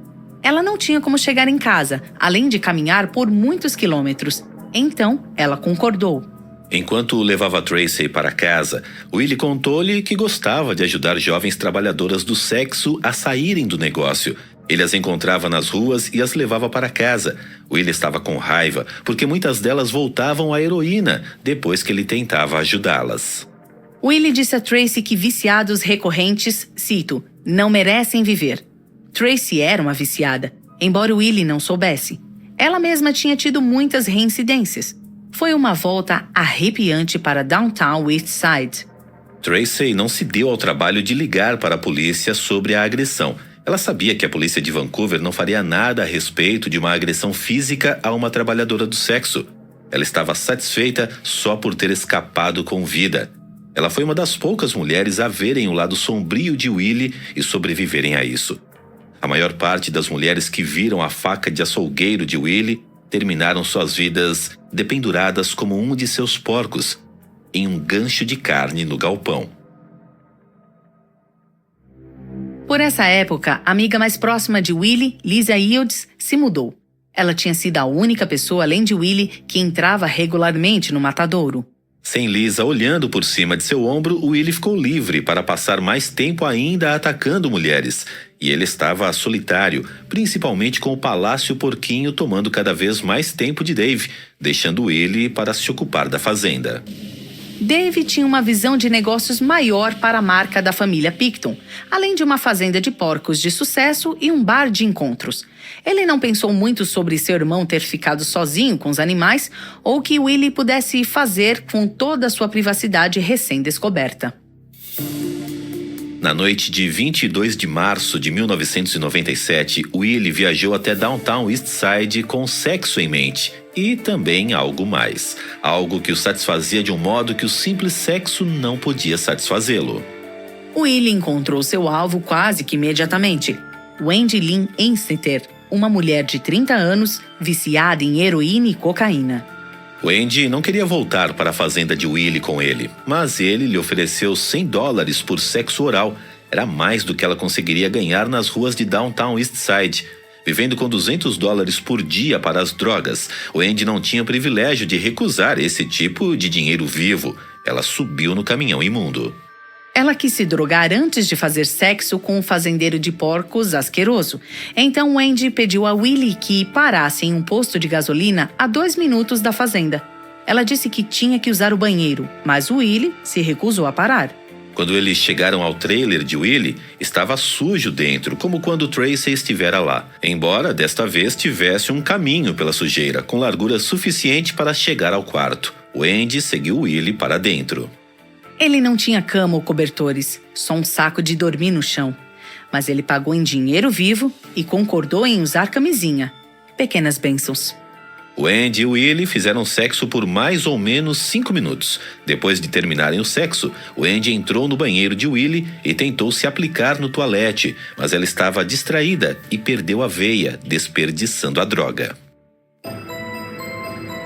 Ela não tinha como chegar em casa, além de caminhar por muitos quilômetros. Então, ela concordou. Enquanto levava Tracy para casa, Willie contou-lhe que gostava de ajudar jovens trabalhadoras do sexo a saírem do negócio. Ele as encontrava nas ruas e as levava para casa. Willie estava com raiva, porque muitas delas voltavam à heroína depois que ele tentava ajudá-las. Willie disse a Tracy que viciados recorrentes, cito, não merecem viver. Tracy era uma viciada, embora Willie não soubesse. Ela mesma tinha tido muitas reincidências. Foi uma volta arrepiante para Downtown East Side. Tracy não se deu ao trabalho de ligar para a polícia sobre a agressão. Ela sabia que a polícia de Vancouver não faria nada a respeito de uma agressão física a uma trabalhadora do sexo. Ela estava satisfeita só por ter escapado com vida. Ela foi uma das poucas mulheres a verem o lado sombrio de Willie e sobreviverem a isso. A maior parte das mulheres que viram a faca de açougueiro de Willie terminaram suas vidas dependuradas como um de seus porcos, em um gancho de carne no galpão. Por essa época, a amiga mais próxima de Willie, Lisa Yields, se mudou. Ela tinha sido a única pessoa, além de Willie, que entrava regularmente no matadouro. Sem Lisa olhando por cima de seu ombro, Willie ficou livre para passar mais tempo ainda atacando mulheres. E ele estava solitário, principalmente com o Palácio Porquinho tomando cada vez mais tempo de Dave, deixando Willie para se ocupar da fazenda. Dave tinha uma visão de negócios maior para a marca da família Pickton, além de uma fazenda de porcos de sucesso e um bar de encontros. Ele não pensou muito sobre seu irmão ter ficado sozinho com os animais ou o que Willie pudesse fazer com toda a sua privacidade recém-descoberta. Na noite de 22 de março de 1997, Willie viajou até Downtown East Side com sexo em mente e também algo mais. Algo que o satisfazia de um modo que o simples sexo não podia satisfazê-lo. Willie encontrou seu alvo quase que imediatamente. Wendy Lynn Einstetter, uma mulher de 30 anos, viciada em heroína e cocaína. Wendy não queria voltar para a fazenda de Willie com ele, mas ele lhe ofereceu $100 por sexo oral. Era mais do que ela conseguiria ganhar nas ruas de Downtown East Side. Vivendo com $200 por dia para as drogas, Wendy não tinha o privilégio de recusar esse tipo de dinheiro vivo. Ela subiu no caminhão imundo. Ela quis se drogar antes de fazer sexo com o fazendeiro de porcos asqueroso. Então Wendy pediu a Willie que parasse em um posto de gasolina a 2 minutos da fazenda. Ela disse que tinha que usar o banheiro, mas Willie se recusou a parar. Quando eles chegaram ao trailer de Willie, estava sujo dentro, como quando Tracy estivera lá. Embora, desta vez, tivesse um caminho pela sujeira, com largura suficiente para chegar ao quarto. Wendy seguiu Willie para dentro. Ele não tinha cama ou cobertores, só um saco de dormir no chão. Mas ele pagou em dinheiro vivo e concordou em usar camisinha. Pequenas bênçãos. Wendy e Willie fizeram sexo por mais ou menos 5 minutos. Depois de terminarem o sexo, Wendy entrou no banheiro de Willie e tentou se aplicar no toalete, mas ela estava distraída e perdeu a veia, desperdiçando a droga.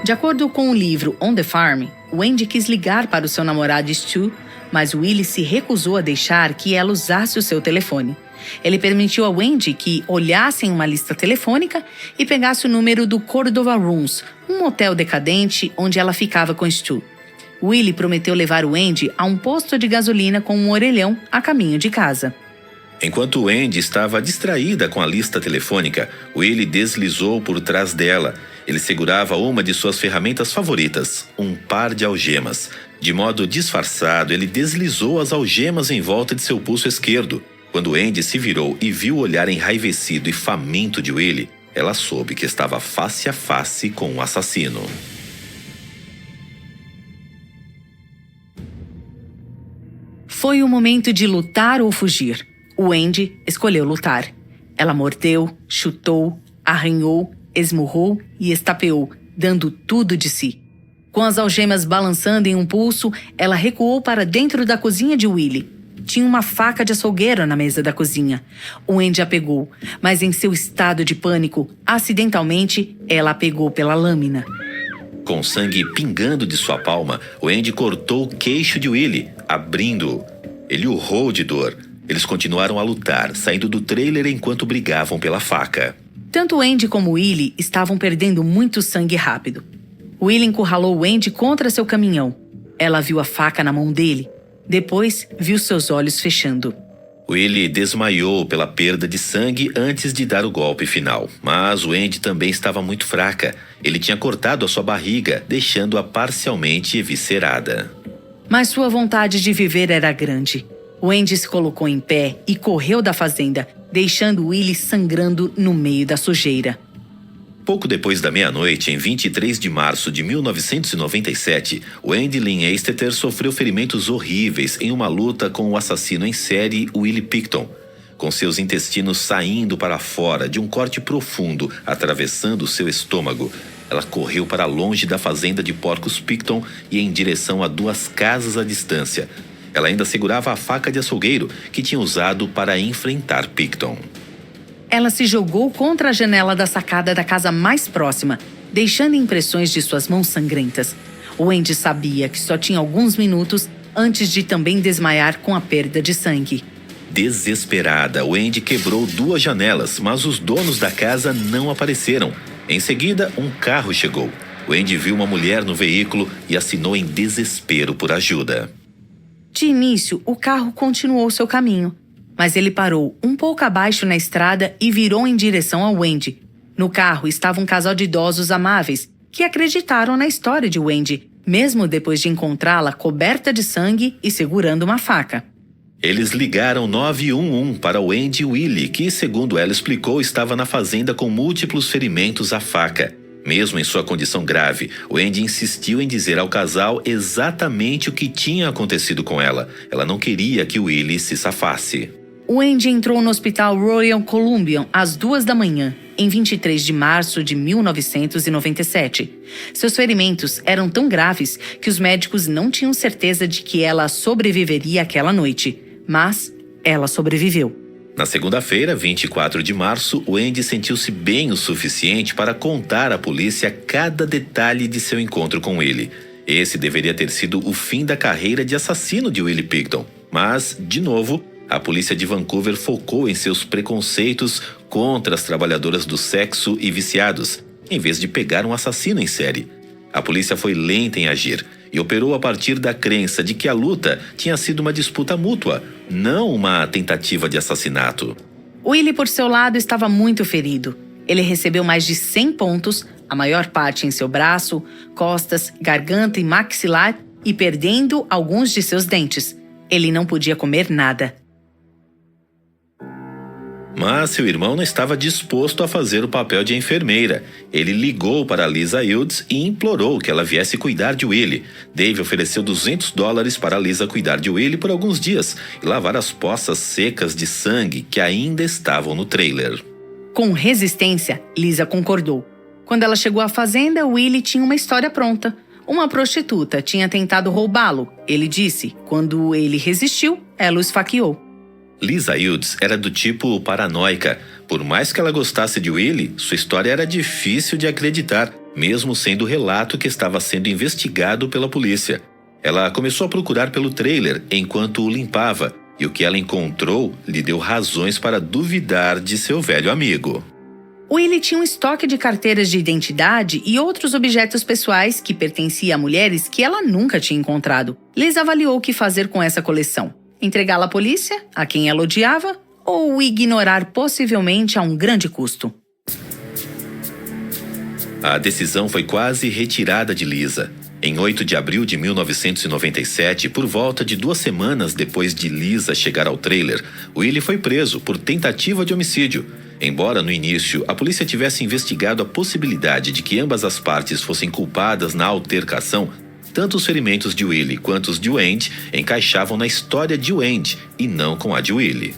De acordo com o livro On the Farm, Wendy quis ligar para o seu namorado Stu, mas Willie se recusou a deixar que ela usasse o seu telefone. Ele permitiu a Wendy que olhasse em uma lista telefônica e pegasse o número do Cordova Rooms, um motel decadente onde ela ficava com Stu. Willie prometeu levar Wendy a um posto de gasolina com um orelhão a caminho de casa. Enquanto Wendy estava distraída com a lista telefônica, Willie deslizou por trás dela. Ele segurava uma de suas ferramentas favoritas, um par de algemas. De modo disfarçado, ele deslizou as algemas em volta de seu pulso esquerdo. Quando Wendy se virou e viu o olhar enraivecido e faminto de Willie, ela soube que estava face a face com um assassino. Foi o momento de lutar ou fugir. Wendy escolheu lutar. Ela mordeu, chutou, arranhou, esmurrou e estapeou, dando tudo de si. Com as algemas balançando em um pulso, ela recuou para dentro da cozinha de Willie. Tinha uma faca de açougueiro na mesa da cozinha. Wendy a pegou, mas em seu estado de pânico, acidentalmente, ela a pegou pela lâmina. Com sangue pingando de sua palma, Wendy cortou o queixo de Willie, abrindo-o. Ele urrou de dor. Eles continuaram a lutar, saindo do trailer enquanto brigavam pela faca. Tanto Wendy como Willie estavam perdendo muito sangue rápido. Willie encurralou Wendy contra seu caminhão. Ela viu a faca na mão dele. Depois, viu seus olhos fechando. Willie desmaiou pela perda de sangue antes de dar o golpe final. Mas Wendy também estava muito fraca. Ele tinha cortado a sua barriga, deixando-a parcialmente eviscerada. Mas sua vontade de viver era grande. Wendy se colocou em pé e correu da fazenda, deixando Willie sangrando no meio da sujeira. Pouco depois da meia-noite, em 23 de março de 1997, Wendy Lynn Esteter sofreu ferimentos horríveis em uma luta com o assassino em série Willie Pickton. Com seus intestinos saindo para fora de um corte profundo, atravessando seu estômago, ela correu para longe da fazenda de porcos Pickton e em direção a 2 casas à distância. Ela ainda segurava a faca de açougueiro que tinha usado para enfrentar Pickton. Ela se jogou contra a janela da sacada da casa mais próxima, deixando impressões de suas mãos sangrentas. Wendy sabia que só tinha alguns minutos antes de também desmaiar com a perda de sangue. Desesperada, Wendy quebrou 2 janelas, mas os donos da casa não apareceram. Em seguida, um carro chegou. Wendy viu uma mulher no veículo e assinou em desespero por ajuda. De início, o carro continuou seu caminho. Mas ele parou um pouco abaixo na estrada e virou em direção a Wendy. No carro estava um casal de idosos amáveis que acreditaram na história de Wendy, mesmo depois de encontrá-la coberta de sangue e segurando uma faca. Eles ligaram 911 para Wendy Willie, que, segundo ela explicou, estava na fazenda com múltiplos ferimentos à faca. Mesmo em sua condição grave, Wendy insistiu em dizer ao casal exatamente o que tinha acontecido com ela. Ela não queria que Willie se safasse. Wendy entrou no Hospital Royal Columbian às 2 da manhã, em 23 de março de 1997. Seus ferimentos eram tão graves que os médicos não tinham certeza de que ela sobreviveria aquela noite. Mas ela sobreviveu. Na segunda-feira, 24 de março, Wendy sentiu-se bem o suficiente para contar à polícia cada detalhe de seu encontro com Willie. Esse deveria ter sido o fim da carreira de assassino de Willie Pickton. Mas, de novo, a polícia de Vancouver focou em seus preconceitos contra as trabalhadoras do sexo e viciados, em vez de pegar um assassino em série. A polícia foi lenta em agir, e operou a partir da crença de que a luta tinha sido uma disputa mútua, não uma tentativa de assassinato. Willie, por seu lado, estava muito ferido. Ele recebeu mais de 100 pontos, a maior parte em seu braço, costas, garganta e maxilar, e perdendo alguns de seus dentes. Ele não podia comer nada. Mas seu irmão não estava disposto a fazer o papel de enfermeira. Ele ligou para Lisa Hughes e implorou que ela viesse cuidar de Willie. Dave ofereceu $200 para Lisa cuidar de Willie por alguns dias e lavar as poças secas de sangue que ainda estavam no trailer. Com resistência, Lisa concordou. Quando ela chegou à fazenda, Willie tinha uma história pronta. Uma prostituta tinha tentado roubá-lo, ele disse. Quando ele resistiu, ela o esfaqueou. Lisa Hughes era do tipo paranoica. Por mais que ela gostasse de Willie, sua história era difícil de acreditar, mesmo sendo o relato que estava sendo investigado pela polícia. Ela começou a procurar pelo trailer enquanto o limpava, e o que ela encontrou lhe deu razões para duvidar de seu velho amigo. Willie tinha um estoque de carteiras de identidade e outros objetos pessoais que pertenciam a mulheres que ela nunca tinha encontrado. Lisa avaliou o que fazer com essa coleção. Entregá-la à polícia, a quem ela odiava, ou ignorar possivelmente a um grande custo. A decisão foi quase retirada de Lisa. Em 8 de abril de 1997, por volta de 2 semanas depois de Lisa chegar ao trailer, Willie foi preso por tentativa de homicídio. Embora no início a polícia tivesse investigado a possibilidade de que ambas as partes fossem culpadas na altercação, tanto os ferimentos de Willie quanto os de Wendy encaixavam na história de Wendy e não com a de Willie.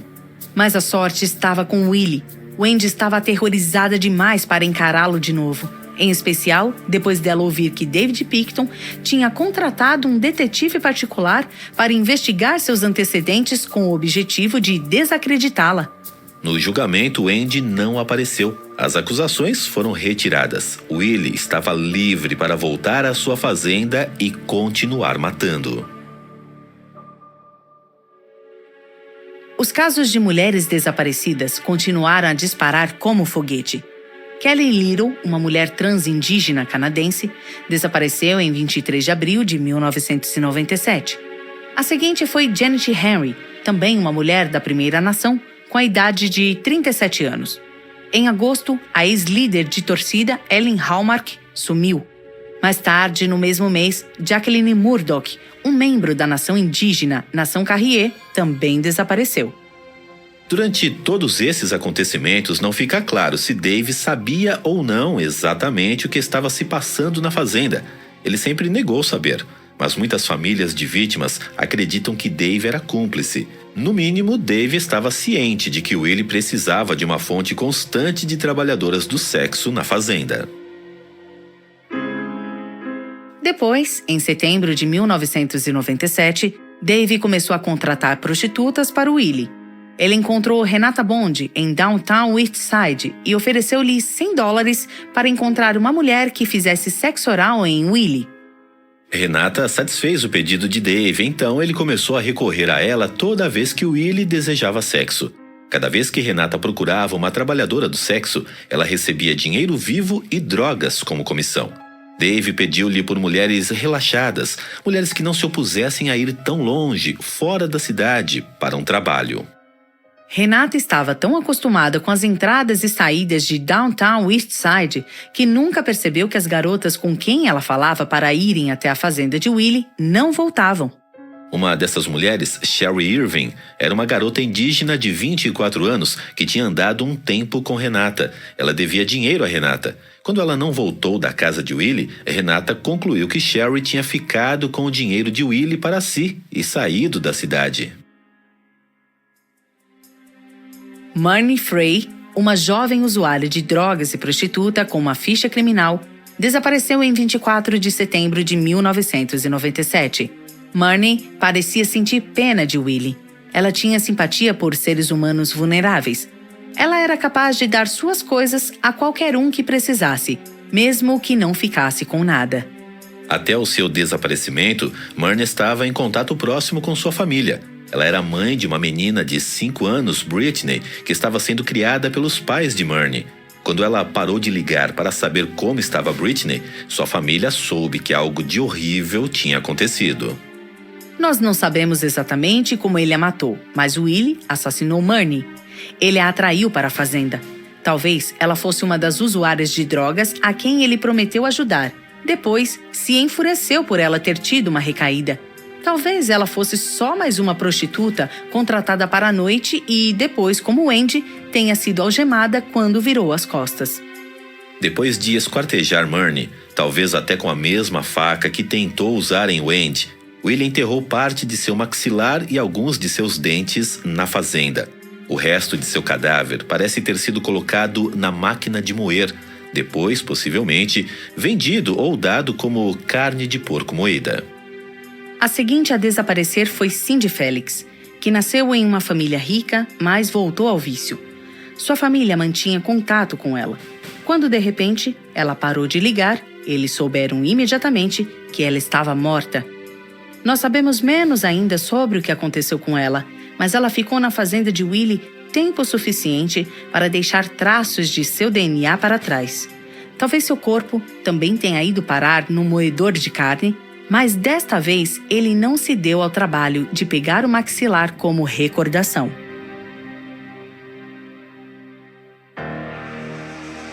Mas a sorte estava com Willie. Wendy estava aterrorizada demais para encará-lo de novo. Em especial, depois dela ouvir que David Picton tinha contratado um detetive particular para investigar seus antecedentes com o objetivo de desacreditá-la. No julgamento, Wendy não apareceu. As acusações foram retiradas. Willie estava livre para voltar à sua fazenda e continuar matando. Os casos de mulheres desaparecidas continuaram a disparar como foguete. Kelly Little, uma mulher trans-indígena canadense, desapareceu em 23 de abril de 1997. A seguinte foi Janet Henry, também uma mulher da Primeira Nação, com a idade de 37 anos. Em agosto, a ex-líder de torcida, Ellen Hallmark, sumiu. Mais tarde, no mesmo mês, Jacqueline Murdoch, um membro da nação indígena, Nação Carrier, também desapareceu. Durante todos esses acontecimentos, não fica claro se Dave sabia ou não exatamente o que estava se passando na fazenda. Ele sempre negou saber, mas muitas famílias de vítimas acreditam que Dave era cúmplice. No mínimo, Dave estava ciente de que Willie precisava de uma fonte constante de trabalhadoras do sexo na fazenda. Depois, em setembro de 1997, Dave começou a contratar prostitutas para Willie. Ele encontrou Renata Bond em Downtown East Side e ofereceu-lhe $100 para encontrar uma mulher que fizesse sexo oral em Willie. Renata satisfez o pedido de Dave, então ele começou a recorrer a ela toda vez que Willie desejava sexo. Cada vez que Renata procurava uma trabalhadora do sexo, ela recebia dinheiro vivo e drogas como comissão. Dave pediu-lhe por mulheres relaxadas, mulheres que não se opusessem a ir tão longe, fora da cidade, para um trabalho. Renata estava tão acostumada com as entradas e saídas de Downtown East Side que nunca percebeu que as garotas com quem ela falava para irem até a fazenda de Willie não voltavam. Uma dessas mulheres, Sherry Irving, era uma garota indígena de 24 anos que tinha andado um tempo com Renata. Ela devia dinheiro a Renata. Quando ela não voltou da casa de Willie, Renata concluiu que Sherry tinha ficado com o dinheiro de Willie para si e saído da cidade. Marnie Frey, uma jovem usuária de drogas e prostituta com uma ficha criminal, desapareceu em 24 de setembro de 1997. Marnie parecia sentir pena de Willie. Ela tinha simpatia por seres humanos vulneráveis. Ela era capaz de dar suas coisas a qualquer um que precisasse, mesmo que não ficasse com nada. Até o seu desaparecimento, Marnie estava em contato próximo com sua família. Ela era mãe de uma menina de 5 anos, Britney, que estava sendo criada pelos pais de Marnie. Quando ela parou de ligar para saber como estava Britney, sua família soube que algo de horrível tinha acontecido. Nós não sabemos exatamente como ele a matou, mas Willie assassinou Marnie. Ele a atraiu para a fazenda. Talvez ela fosse uma das usuárias de drogas a quem ele prometeu ajudar. Depois, se enfureceu por ela ter tido uma recaída. Talvez ela fosse só mais uma prostituta contratada para a noite e depois, como Wendy, tenha sido algemada quando virou as costas. Depois de esquartejar Marnie, talvez até com a mesma faca que tentou usar em Wendy, Willie enterrou parte de seu maxilar e alguns de seus dentes na fazenda. O resto de seu cadáver parece ter sido colocado na máquina de moer, depois, possivelmente, vendido ou dado como carne de porco moída. A seguinte a desaparecer foi Cindy Felix, que nasceu em uma família rica, mas voltou ao vício. Sua família mantinha contato com ela. Quando, de repente, ela parou de ligar, eles souberam imediatamente que ela estava morta. Nós sabemos menos ainda sobre o que aconteceu com ela, mas ela ficou na fazenda de Willie tempo suficiente para deixar traços de seu DNA para trás. Talvez seu corpo também tenha ido parar num moedor de carne, mas desta vez ele não se deu ao trabalho de pegar o maxilar como recordação.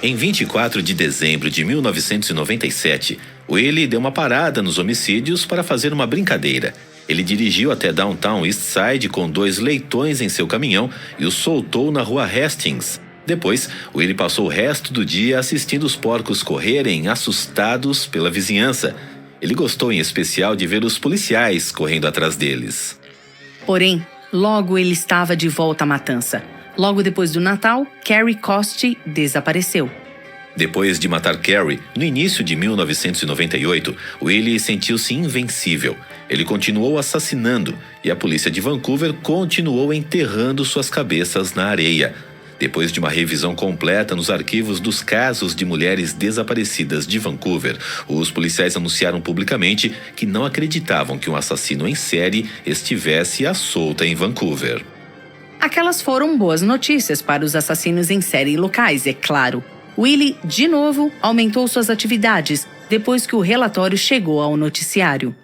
Em 24 de dezembro de 1997, Willie deu uma parada nos homicídios para fazer uma brincadeira. Ele dirigiu até Downtown Eastside com 2 leitões em seu caminhão e os soltou na rua Hastings. Depois, Willie passou o resto do dia assistindo os porcos correrem assustados pela vizinhança. Ele gostou em especial de ver os policiais correndo atrás deles. Porém, logo ele estava de volta à matança. Logo depois do Natal, Carrie Coste desapareceu. Depois de matar Carrie, no início de 1998, Willie sentiu-se invencível. Ele continuou assassinando e a polícia de Vancouver continuou enterrando suas cabeças na areia. Depois de uma revisão completa nos arquivos dos casos de mulheres desaparecidas de Vancouver, os policiais anunciaram publicamente que não acreditavam que um assassino em série estivesse à solta em Vancouver. Aquelas foram boas notícias para os assassinos em série locais, é claro. Willie, de novo, aumentou suas atividades depois que o relatório chegou ao noticiário.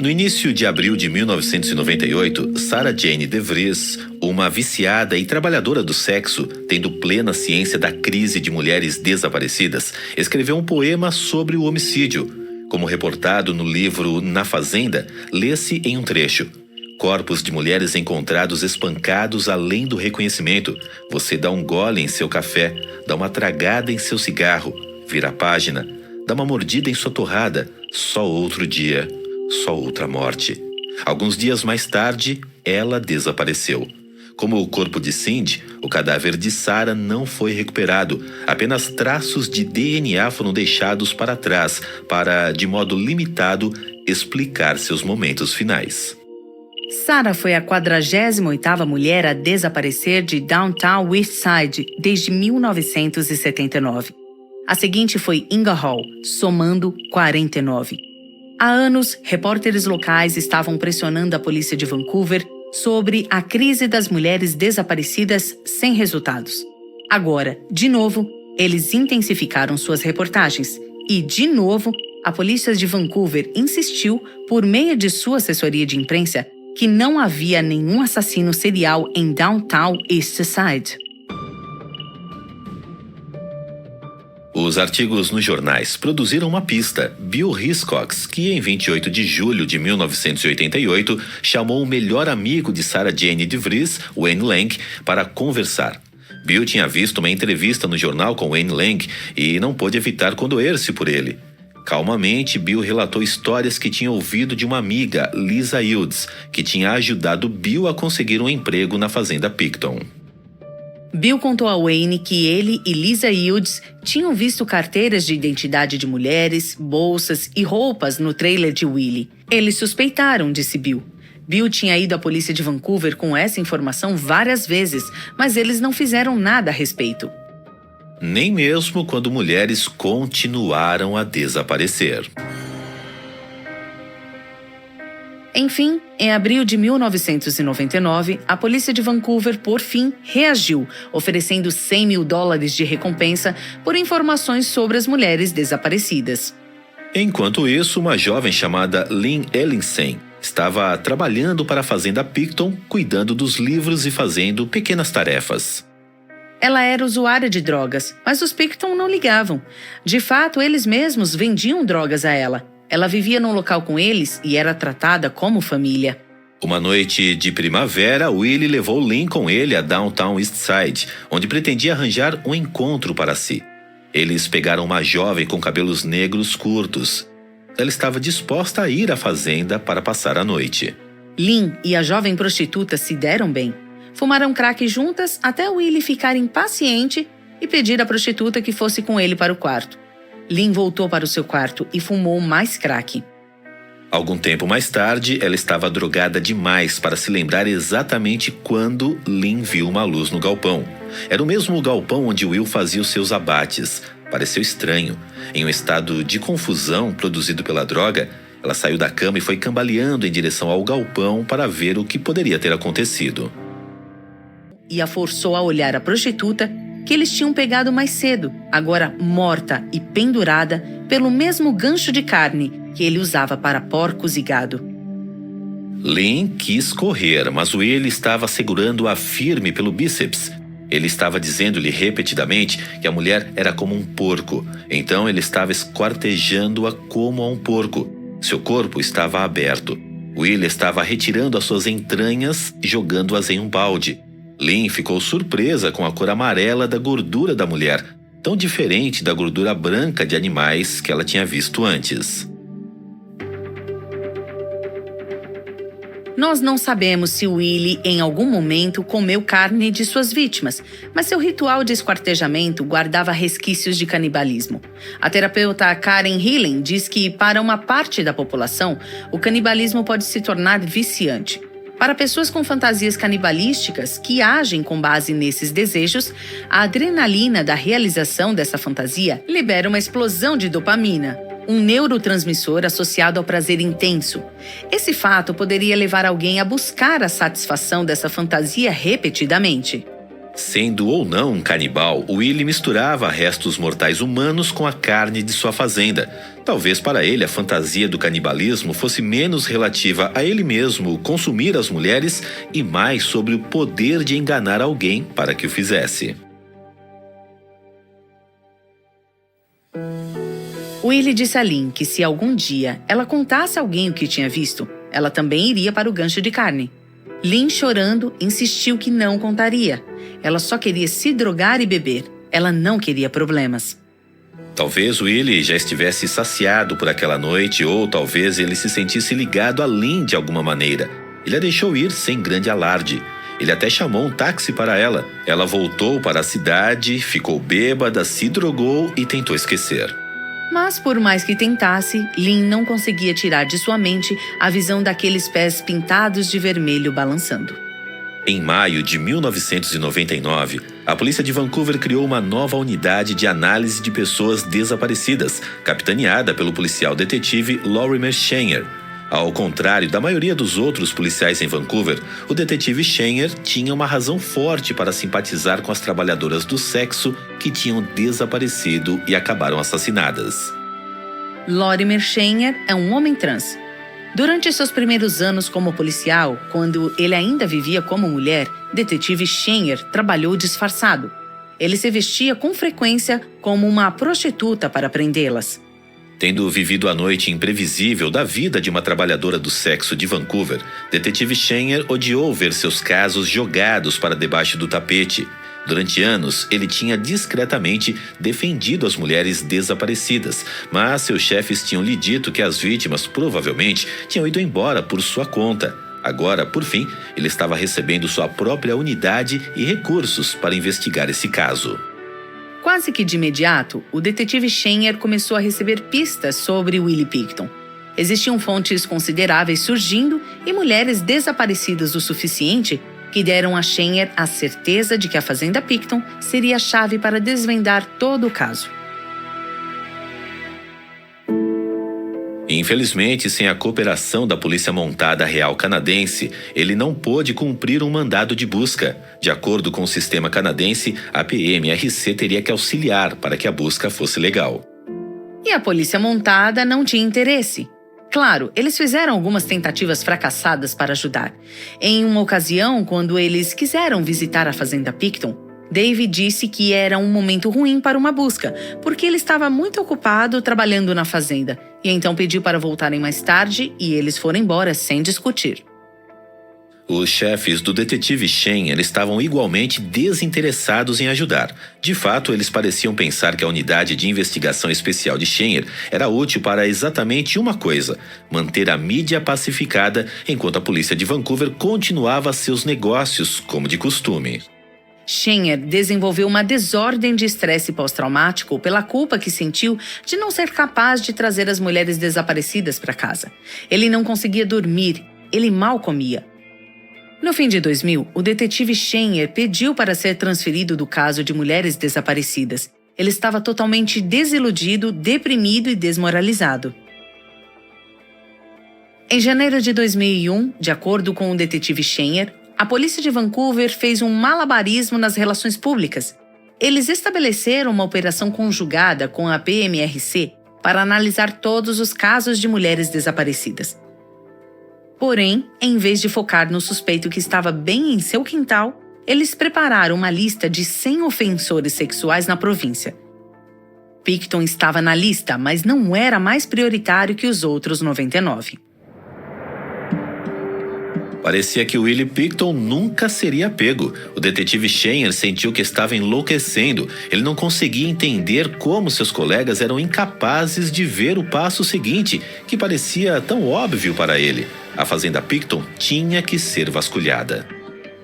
No início de abril de 1998, Sarah Jane DeVries, uma viciada e trabalhadora do sexo, tendo plena ciência da crise de mulheres desaparecidas, escreveu um poema sobre o homicídio. Como reportado no livro Na Fazenda, lê-se em um trecho: corpos de mulheres encontrados espancados além do reconhecimento. Você dá um gole em seu café, dá uma tragada em seu cigarro, vira a página, dá uma mordida em sua torrada. Só outro dia, só outra morte. Alguns dias mais tarde, ela desapareceu. Como o corpo de Cindy, o cadáver de Sarah não foi recuperado. Apenas traços de DNA foram deixados para trás para, de modo limitado, explicar seus momentos finais. Sarah foi a 48ª mulher a desaparecer de Downtown Eastside desde 1979. A seguinte foi Inga Hall, somando 49. Há anos, repórteres locais estavam pressionando a polícia de Vancouver sobre a crise das mulheres desaparecidas sem resultados. Agora, de novo, eles intensificaram suas reportagens e, de novo, a polícia de Vancouver insistiu, por meio de sua assessoria de imprensa, que não havia nenhum assassino serial em Downtown Eastside. Os artigos nos jornais produziram uma pista. Bill Hiscox, que em 28 de julho de 1988 chamou o melhor amigo de Sarah Jane DeVries, Wayne Lang, para conversar. Bill tinha visto uma entrevista no jornal com Wayne Lang e não pôde evitar condoer-se por ele. Calmamente, Bill relatou histórias que tinha ouvido de uma amiga, Lisa Hughes, que tinha ajudado Bill a conseguir um emprego na fazenda Picton. Bill contou a Wayne que ele e Lisa Hughes tinham visto carteiras de identidade de mulheres, bolsas e roupas no trailer de Willie. Eles suspeitaram, disse Bill. Bill tinha ido à polícia de Vancouver com essa informação várias vezes, mas eles não fizeram nada a respeito. Nem mesmo quando mulheres continuaram a desaparecer. Enfim, em abril de 1999, a polícia de Vancouver, por fim, reagiu, oferecendo $100 mil de recompensa por informações sobre as mulheres desaparecidas. Enquanto isso, uma jovem chamada Lynn Ellingsen estava trabalhando para a fazenda Picton, cuidando dos livros e fazendo pequenas tarefas. Ela era usuária de drogas, mas os Picton não ligavam. De fato, eles mesmos vendiam drogas a ela. Ela vivia num local com eles e era tratada como família. Uma noite de primavera, Willie levou Lynn com ele a Downtown Eastside, onde pretendia arranjar um encontro para si. Eles pegaram uma jovem com cabelos negros curtos. Ela estava disposta a ir à fazenda para passar a noite. Lynn e a jovem prostituta se deram bem. Fumaram crack juntas até Willie ficar impaciente e pedir à prostituta que fosse com ele para o quarto. Lynn voltou para o seu quarto e fumou mais crack. Algum tempo mais tarde, ela estava drogada demais para se lembrar exatamente quando Lynn viu uma luz no galpão. Era o mesmo galpão onde Will fazia os seus abates. Pareceu estranho. Em um estado de confusão produzido pela droga, ela saiu da cama e foi cambaleando em direção ao galpão para ver o que poderia ter acontecido. E a forçou a olhar a prostituta que eles tinham pegado mais cedo, agora morta e pendurada pelo mesmo gancho de carne que ele usava para porcos e gado. Lynn quis correr, mas Will estava segurando-a firme pelo bíceps. Ele estava dizendo-lhe repetidamente que a mulher era como um porco, então ele estava esquartejando-a como a um porco. Seu corpo estava aberto. Will estava retirando as suas entranhas e jogando-as em um balde. Lynn ficou surpresa com a cor amarela da gordura da mulher, tão diferente da gordura branca de animais que ela tinha visto antes. Nós não sabemos se Willie em algum momento comeu carne de suas vítimas, mas seu ritual de esquartejamento guardava resquícios de canibalismo. A terapeuta Karen Hillen diz que, para uma parte da população, o canibalismo pode se tornar viciante. Para pessoas com fantasias canibalísticas que agem com base nesses desejos, a adrenalina da realização dessa fantasia libera uma explosão de dopamina, um neurotransmissor associado ao prazer intenso. Esse fato poderia levar alguém a buscar a satisfação dessa fantasia repetidamente. Sendo ou não um canibal, Willie misturava restos mortais humanos com a carne de sua fazenda. Talvez para ele a fantasia do canibalismo fosse menos relativa a ele mesmo consumir as mulheres e mais sobre o poder de enganar alguém para que o fizesse. Willie disse a Lynn que se algum dia ela contasse a alguém o que tinha visto, ela também iria para o gancho de carne. Lynn, chorando, insistiu que não contaria. Ela só queria se drogar e beber. Ela não queria problemas. Talvez Willie já estivesse saciado por aquela noite ou talvez ele se sentisse ligado a Lynn de alguma maneira. Ele a deixou ir sem grande alarde. Ele até chamou um táxi para ela. Ela voltou para a cidade, ficou bêbada, se drogou e tentou esquecer. Mas, por mais que tentasse, Lynn não conseguia tirar de sua mente a visão daqueles pés pintados de vermelho balançando. Em maio de 1999, a polícia de Vancouver criou uma nova unidade de análise de pessoas desaparecidas, capitaneada pelo policial detetive Lorimer Schenner. Ao contrário da maioria dos outros policiais em Vancouver, o detetive Schenner tinha uma razão forte para simpatizar com as trabalhadoras do sexo que tinham desaparecido e acabaram assassinadas. Lorimer Schenner é um homem trans. Durante seus primeiros anos como policial, quando ele ainda vivia como mulher, detetive Schenner trabalhou disfarçado. Ele se vestia com frequência como uma prostituta para prendê-las. Tendo vivido a noite imprevisível da vida de uma trabalhadora do sexo de Vancouver, detetive Schenner odiou ver seus casos jogados para debaixo do tapete. Durante anos, ele tinha discretamente defendido as mulheres desaparecidas, mas seus chefes tinham lhe dito que as vítimas provavelmente tinham ido embora por sua conta. Agora, por fim, ele estava recebendo sua própria unidade e recursos para investigar esse caso. Quase que de imediato, o detetive Schenner começou a receber pistas sobre Willie Picton. Existiam fontes consideráveis surgindo e mulheres desaparecidas o suficiente que deram a Schenner a certeza de que a fazenda Picton seria a chave para desvendar todo o caso. Em Infelizmente, sem a cooperação da Polícia Montada Real Canadense, ele não pôde cumprir um mandado de busca. De acordo com o sistema canadense, a PMRC teria que auxiliar para que a busca fosse legal. E a Polícia Montada não tinha interesse. Claro, eles fizeram algumas tentativas fracassadas para ajudar. Em uma ocasião, quando eles quiseram visitar a fazenda Picton, Dave disse que era um momento ruim para uma busca, porque ele estava muito ocupado trabalhando na fazenda, e então pediu para voltarem mais tarde e eles foram embora sem discutir. Os chefes do detetive Schenner estavam igualmente desinteressados em ajudar. De fato, eles pareciam pensar que a unidade de investigação especial de Schenner era útil para exatamente uma coisa: manter a mídia pacificada enquanto a polícia de Vancouver continuava seus negócios como de costume. Schenner desenvolveu uma desordem de estresse pós-traumático pela culpa que sentiu de não ser capaz de trazer as mulheres desaparecidas para casa. Ele não conseguia dormir, ele mal comia. No fim de 2000, o detetive Schenner pediu para ser transferido do caso de mulheres desaparecidas. Ele estava totalmente desiludido, deprimido e desmoralizado. Em janeiro de 2001, de acordo com o detetive Schenner, a polícia de Vancouver fez um malabarismo nas relações públicas. Eles estabeleceram uma operação conjugada com a PMRC para analisar todos os casos de mulheres desaparecidas. Porém, em vez de focar no suspeito que estava bem em seu quintal, eles prepararam uma lista de 100 ofensores sexuais na província. Picton estava na lista, mas não era mais prioritário que os outros 99. Parecia que Willie Picton nunca seria pego. O detetive Schenner sentiu que estava enlouquecendo. Ele não conseguia entender como seus colegas eram incapazes de ver o passo seguinte, que parecia tão óbvio para ele. A fazenda Picton tinha que ser vasculhada.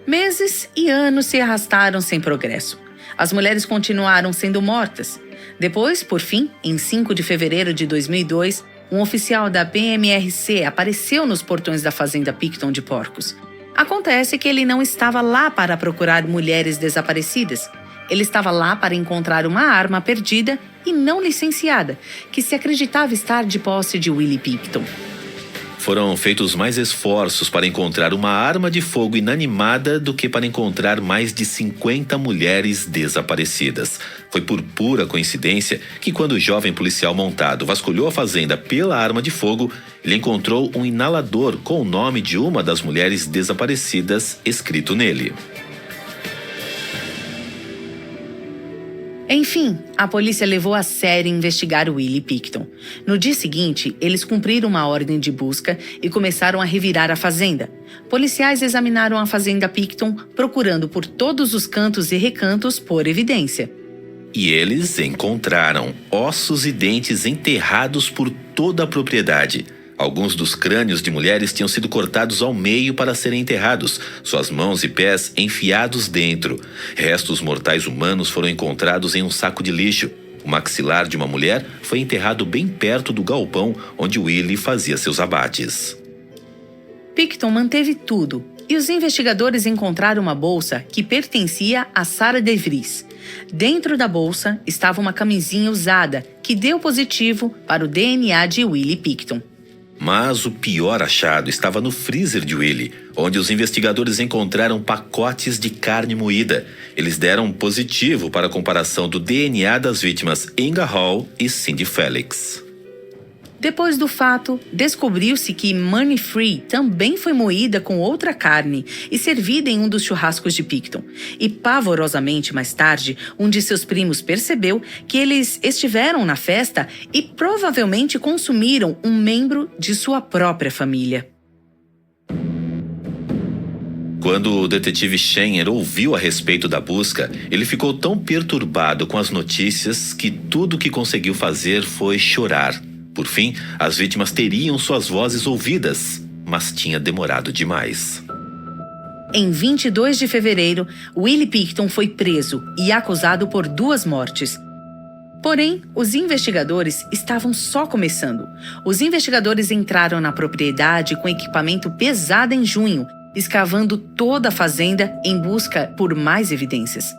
Meses e anos se arrastaram sem progresso. As mulheres continuaram sendo mortas. Depois, por fim, em 5 de fevereiro de 2002, um oficial da PMRC apareceu nos portões da fazenda Picton de Porcos. Acontece que ele não estava lá para procurar mulheres desaparecidas. Ele estava lá para encontrar uma arma perdida e não licenciada, que se acreditava estar de posse de Willie Picton. Foram feitos mais esforços para encontrar uma arma de fogo inanimada do que para encontrar mais de 50 mulheres desaparecidas. Foi por pura coincidência que, quando o jovem policial montado vasculhou a fazenda pela arma de fogo, ele encontrou um inalador com o nome de uma das mulheres desaparecidas escrito nele. Enfim, a polícia levou a sério investigar Willie Picton. No dia seguinte, eles cumpriram uma ordem de busca e começaram a revirar a fazenda. Policiais examinaram a fazenda Picton, procurando por todos os cantos e recantos por evidência. E eles encontraram ossos e dentes enterrados por toda a propriedade. Alguns dos crânios de mulheres tinham sido cortados ao meio para serem enterrados, suas mãos e pés enfiados dentro. Restos mortais humanos foram encontrados em um saco de lixo. O maxilar de uma mulher foi enterrado bem perto do galpão onde Willie fazia seus abates. Picton manteve tudo, e os investigadores encontraram uma bolsa que pertencia a Sarah DeVries. Dentro da bolsa estava uma camisinha usada que deu positivo para o DNA de Willie Picton. Mas o pior achado estava no freezer de Willie, onde os investigadores encontraram pacotes de carne moída. Eles deram positivo para a comparação do DNA das vítimas Inga Hall e Cindy Felix. Depois do fato, descobriu-se que Money Free também foi moída com outra carne e servida em um dos churrascos de Picton. E pavorosamente mais tarde, um de seus primos percebeu que eles estiveram na festa e provavelmente consumiram um membro de sua própria família. Quando o detetive Schenner ouviu a respeito da busca, ele ficou tão perturbado com as notícias que tudo o que conseguiu fazer foi chorar. Por fim, as vítimas teriam suas vozes ouvidas, mas tinha demorado demais. Em 22 de fevereiro, Willie Picton foi preso e acusado por 2 mortes. Porém, os investigadores estavam só começando. Os investigadores entraram na propriedade com equipamento pesado em junho, escavando toda a fazenda em busca por mais evidências.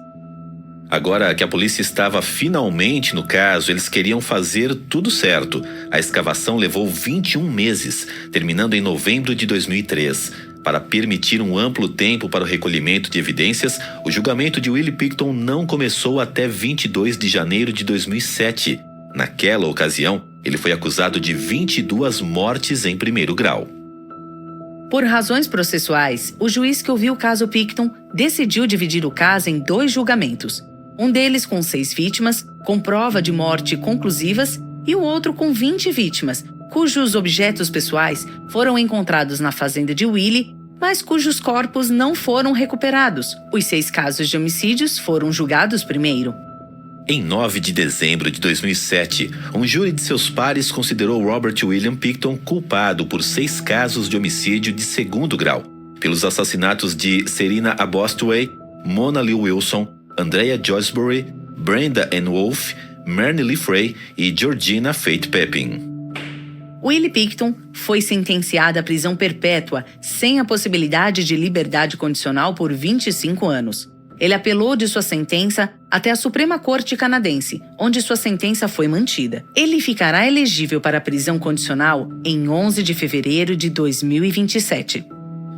Agora que a polícia estava finalmente no caso, eles queriam fazer tudo certo. A escavação levou 21 meses, terminando em novembro de 2003. Para permitir um amplo tempo para o recolhimento de evidências, o julgamento de Willie Pickton não começou até 22 de janeiro de 2007. Naquela ocasião, ele foi acusado de 22 mortes em primeiro grau. Por razões processuais, o juiz que ouviu o caso Pickton decidiu dividir o caso em 2 julgamentos. Um deles com 6 vítimas, com prova de morte conclusivas, e o outro com 20 vítimas, cujos objetos pessoais foram encontrados na fazenda de Willie, mas cujos corpos não foram recuperados. Os 6 casos de homicídios foram julgados primeiro. Em 9 de dezembro de 2007, um júri de seus pares considerou Robert William Pickton culpado por 6 casos de homicídio de segundo grau, pelos assassinatos de Serena Abostway, Mona Lee Wilson, Andrea Joysbury, Brenda Ann Wolfe, Marnie Lee Frey e Georgina Faith Pepin. Willie Pickton foi sentenciado à prisão perpétua, sem a possibilidade de liberdade condicional por 25 anos. Ele apelou de sua sentença até a Suprema Corte canadense, onde sua sentença foi mantida. Ele ficará elegível para a prisão condicional em 11 de fevereiro de 2027.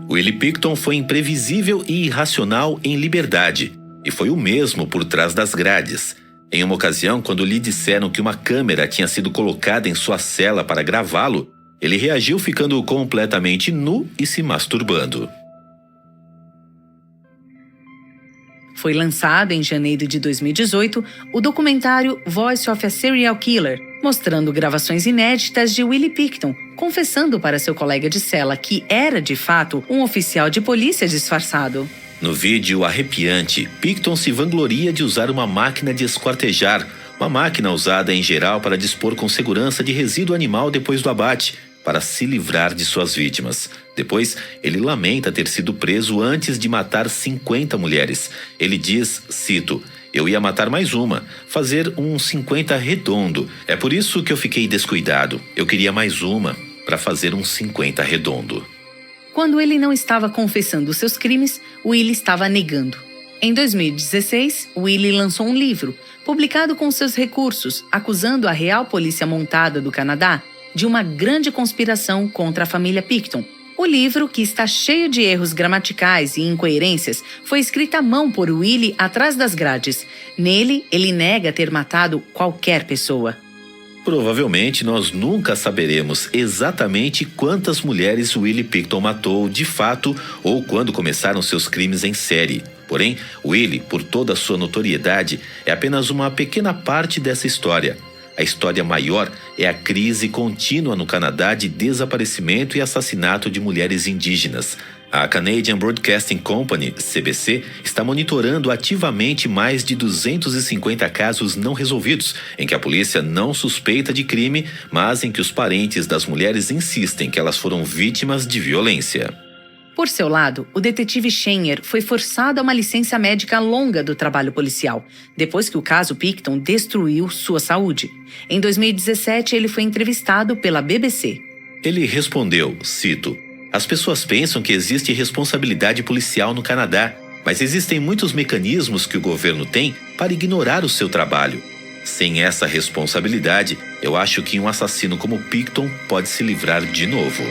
Willie Pickton foi imprevisível e irracional em liberdade, e foi o mesmo por trás das grades. Em uma ocasião, quando lhe disseram que uma câmera tinha sido colocada em sua cela para gravá-lo, ele reagiu ficando completamente nu e se masturbando. Foi lançado em janeiro de 2018 o documentário Voice of a Serial Killer, mostrando gravações inéditas de Willie Pickton, confessando para seu colega de cela que era, de fato, um oficial de polícia disfarçado. No vídeo arrepiante, Pickton se vangloria de usar uma máquina de esquartejar, uma máquina usada em geral para dispor com segurança de resíduo animal depois do abate, para se livrar de suas vítimas. Depois, ele lamenta ter sido preso antes de matar 50 mulheres. Ele diz, cito, "Eu ia matar mais uma, fazer um 50 redondo. É por isso que eu fiquei descuidado. Eu queria mais uma, para fazer um 50 redondo." Quando ele não estava confessando seus crimes, Willie estava negando. Em 2016, Willie lançou um livro, publicado com seus recursos, acusando a Real Polícia Montada do Canadá de uma grande conspiração contra a família Pickton. O livro, que está cheio de erros gramaticais e incoerências, foi escrito à mão por Willie atrás das grades. Nele, ele nega ter matado qualquer pessoa. Provavelmente nós nunca saberemos exatamente quantas mulheres Willie Pickton matou de fato ou quando começaram seus crimes em série. Porém, Willie, por toda a sua notoriedade, é apenas uma pequena parte dessa história. A história maior é a crise contínua no Canadá de desaparecimento e assassinato de mulheres indígenas. A Canadian Broadcasting Company, CBC, está monitorando ativamente mais de 250 casos não resolvidos, em que a polícia não suspeita de crime, mas em que os parentes das mulheres insistem que elas foram vítimas de violência. Por seu lado, o detetive Schenner foi forçado a uma licença médica longa do trabalho policial, depois que o caso Pickton destruiu sua saúde. Em 2017, ele foi entrevistado pela BBC. Ele respondeu, cito, "As pessoas pensam que existe responsabilidade policial no Canadá, mas existem muitos mecanismos que o governo tem para ignorar o seu trabalho. Sem essa responsabilidade, eu acho que um assassino como Pickton pode se livrar de novo."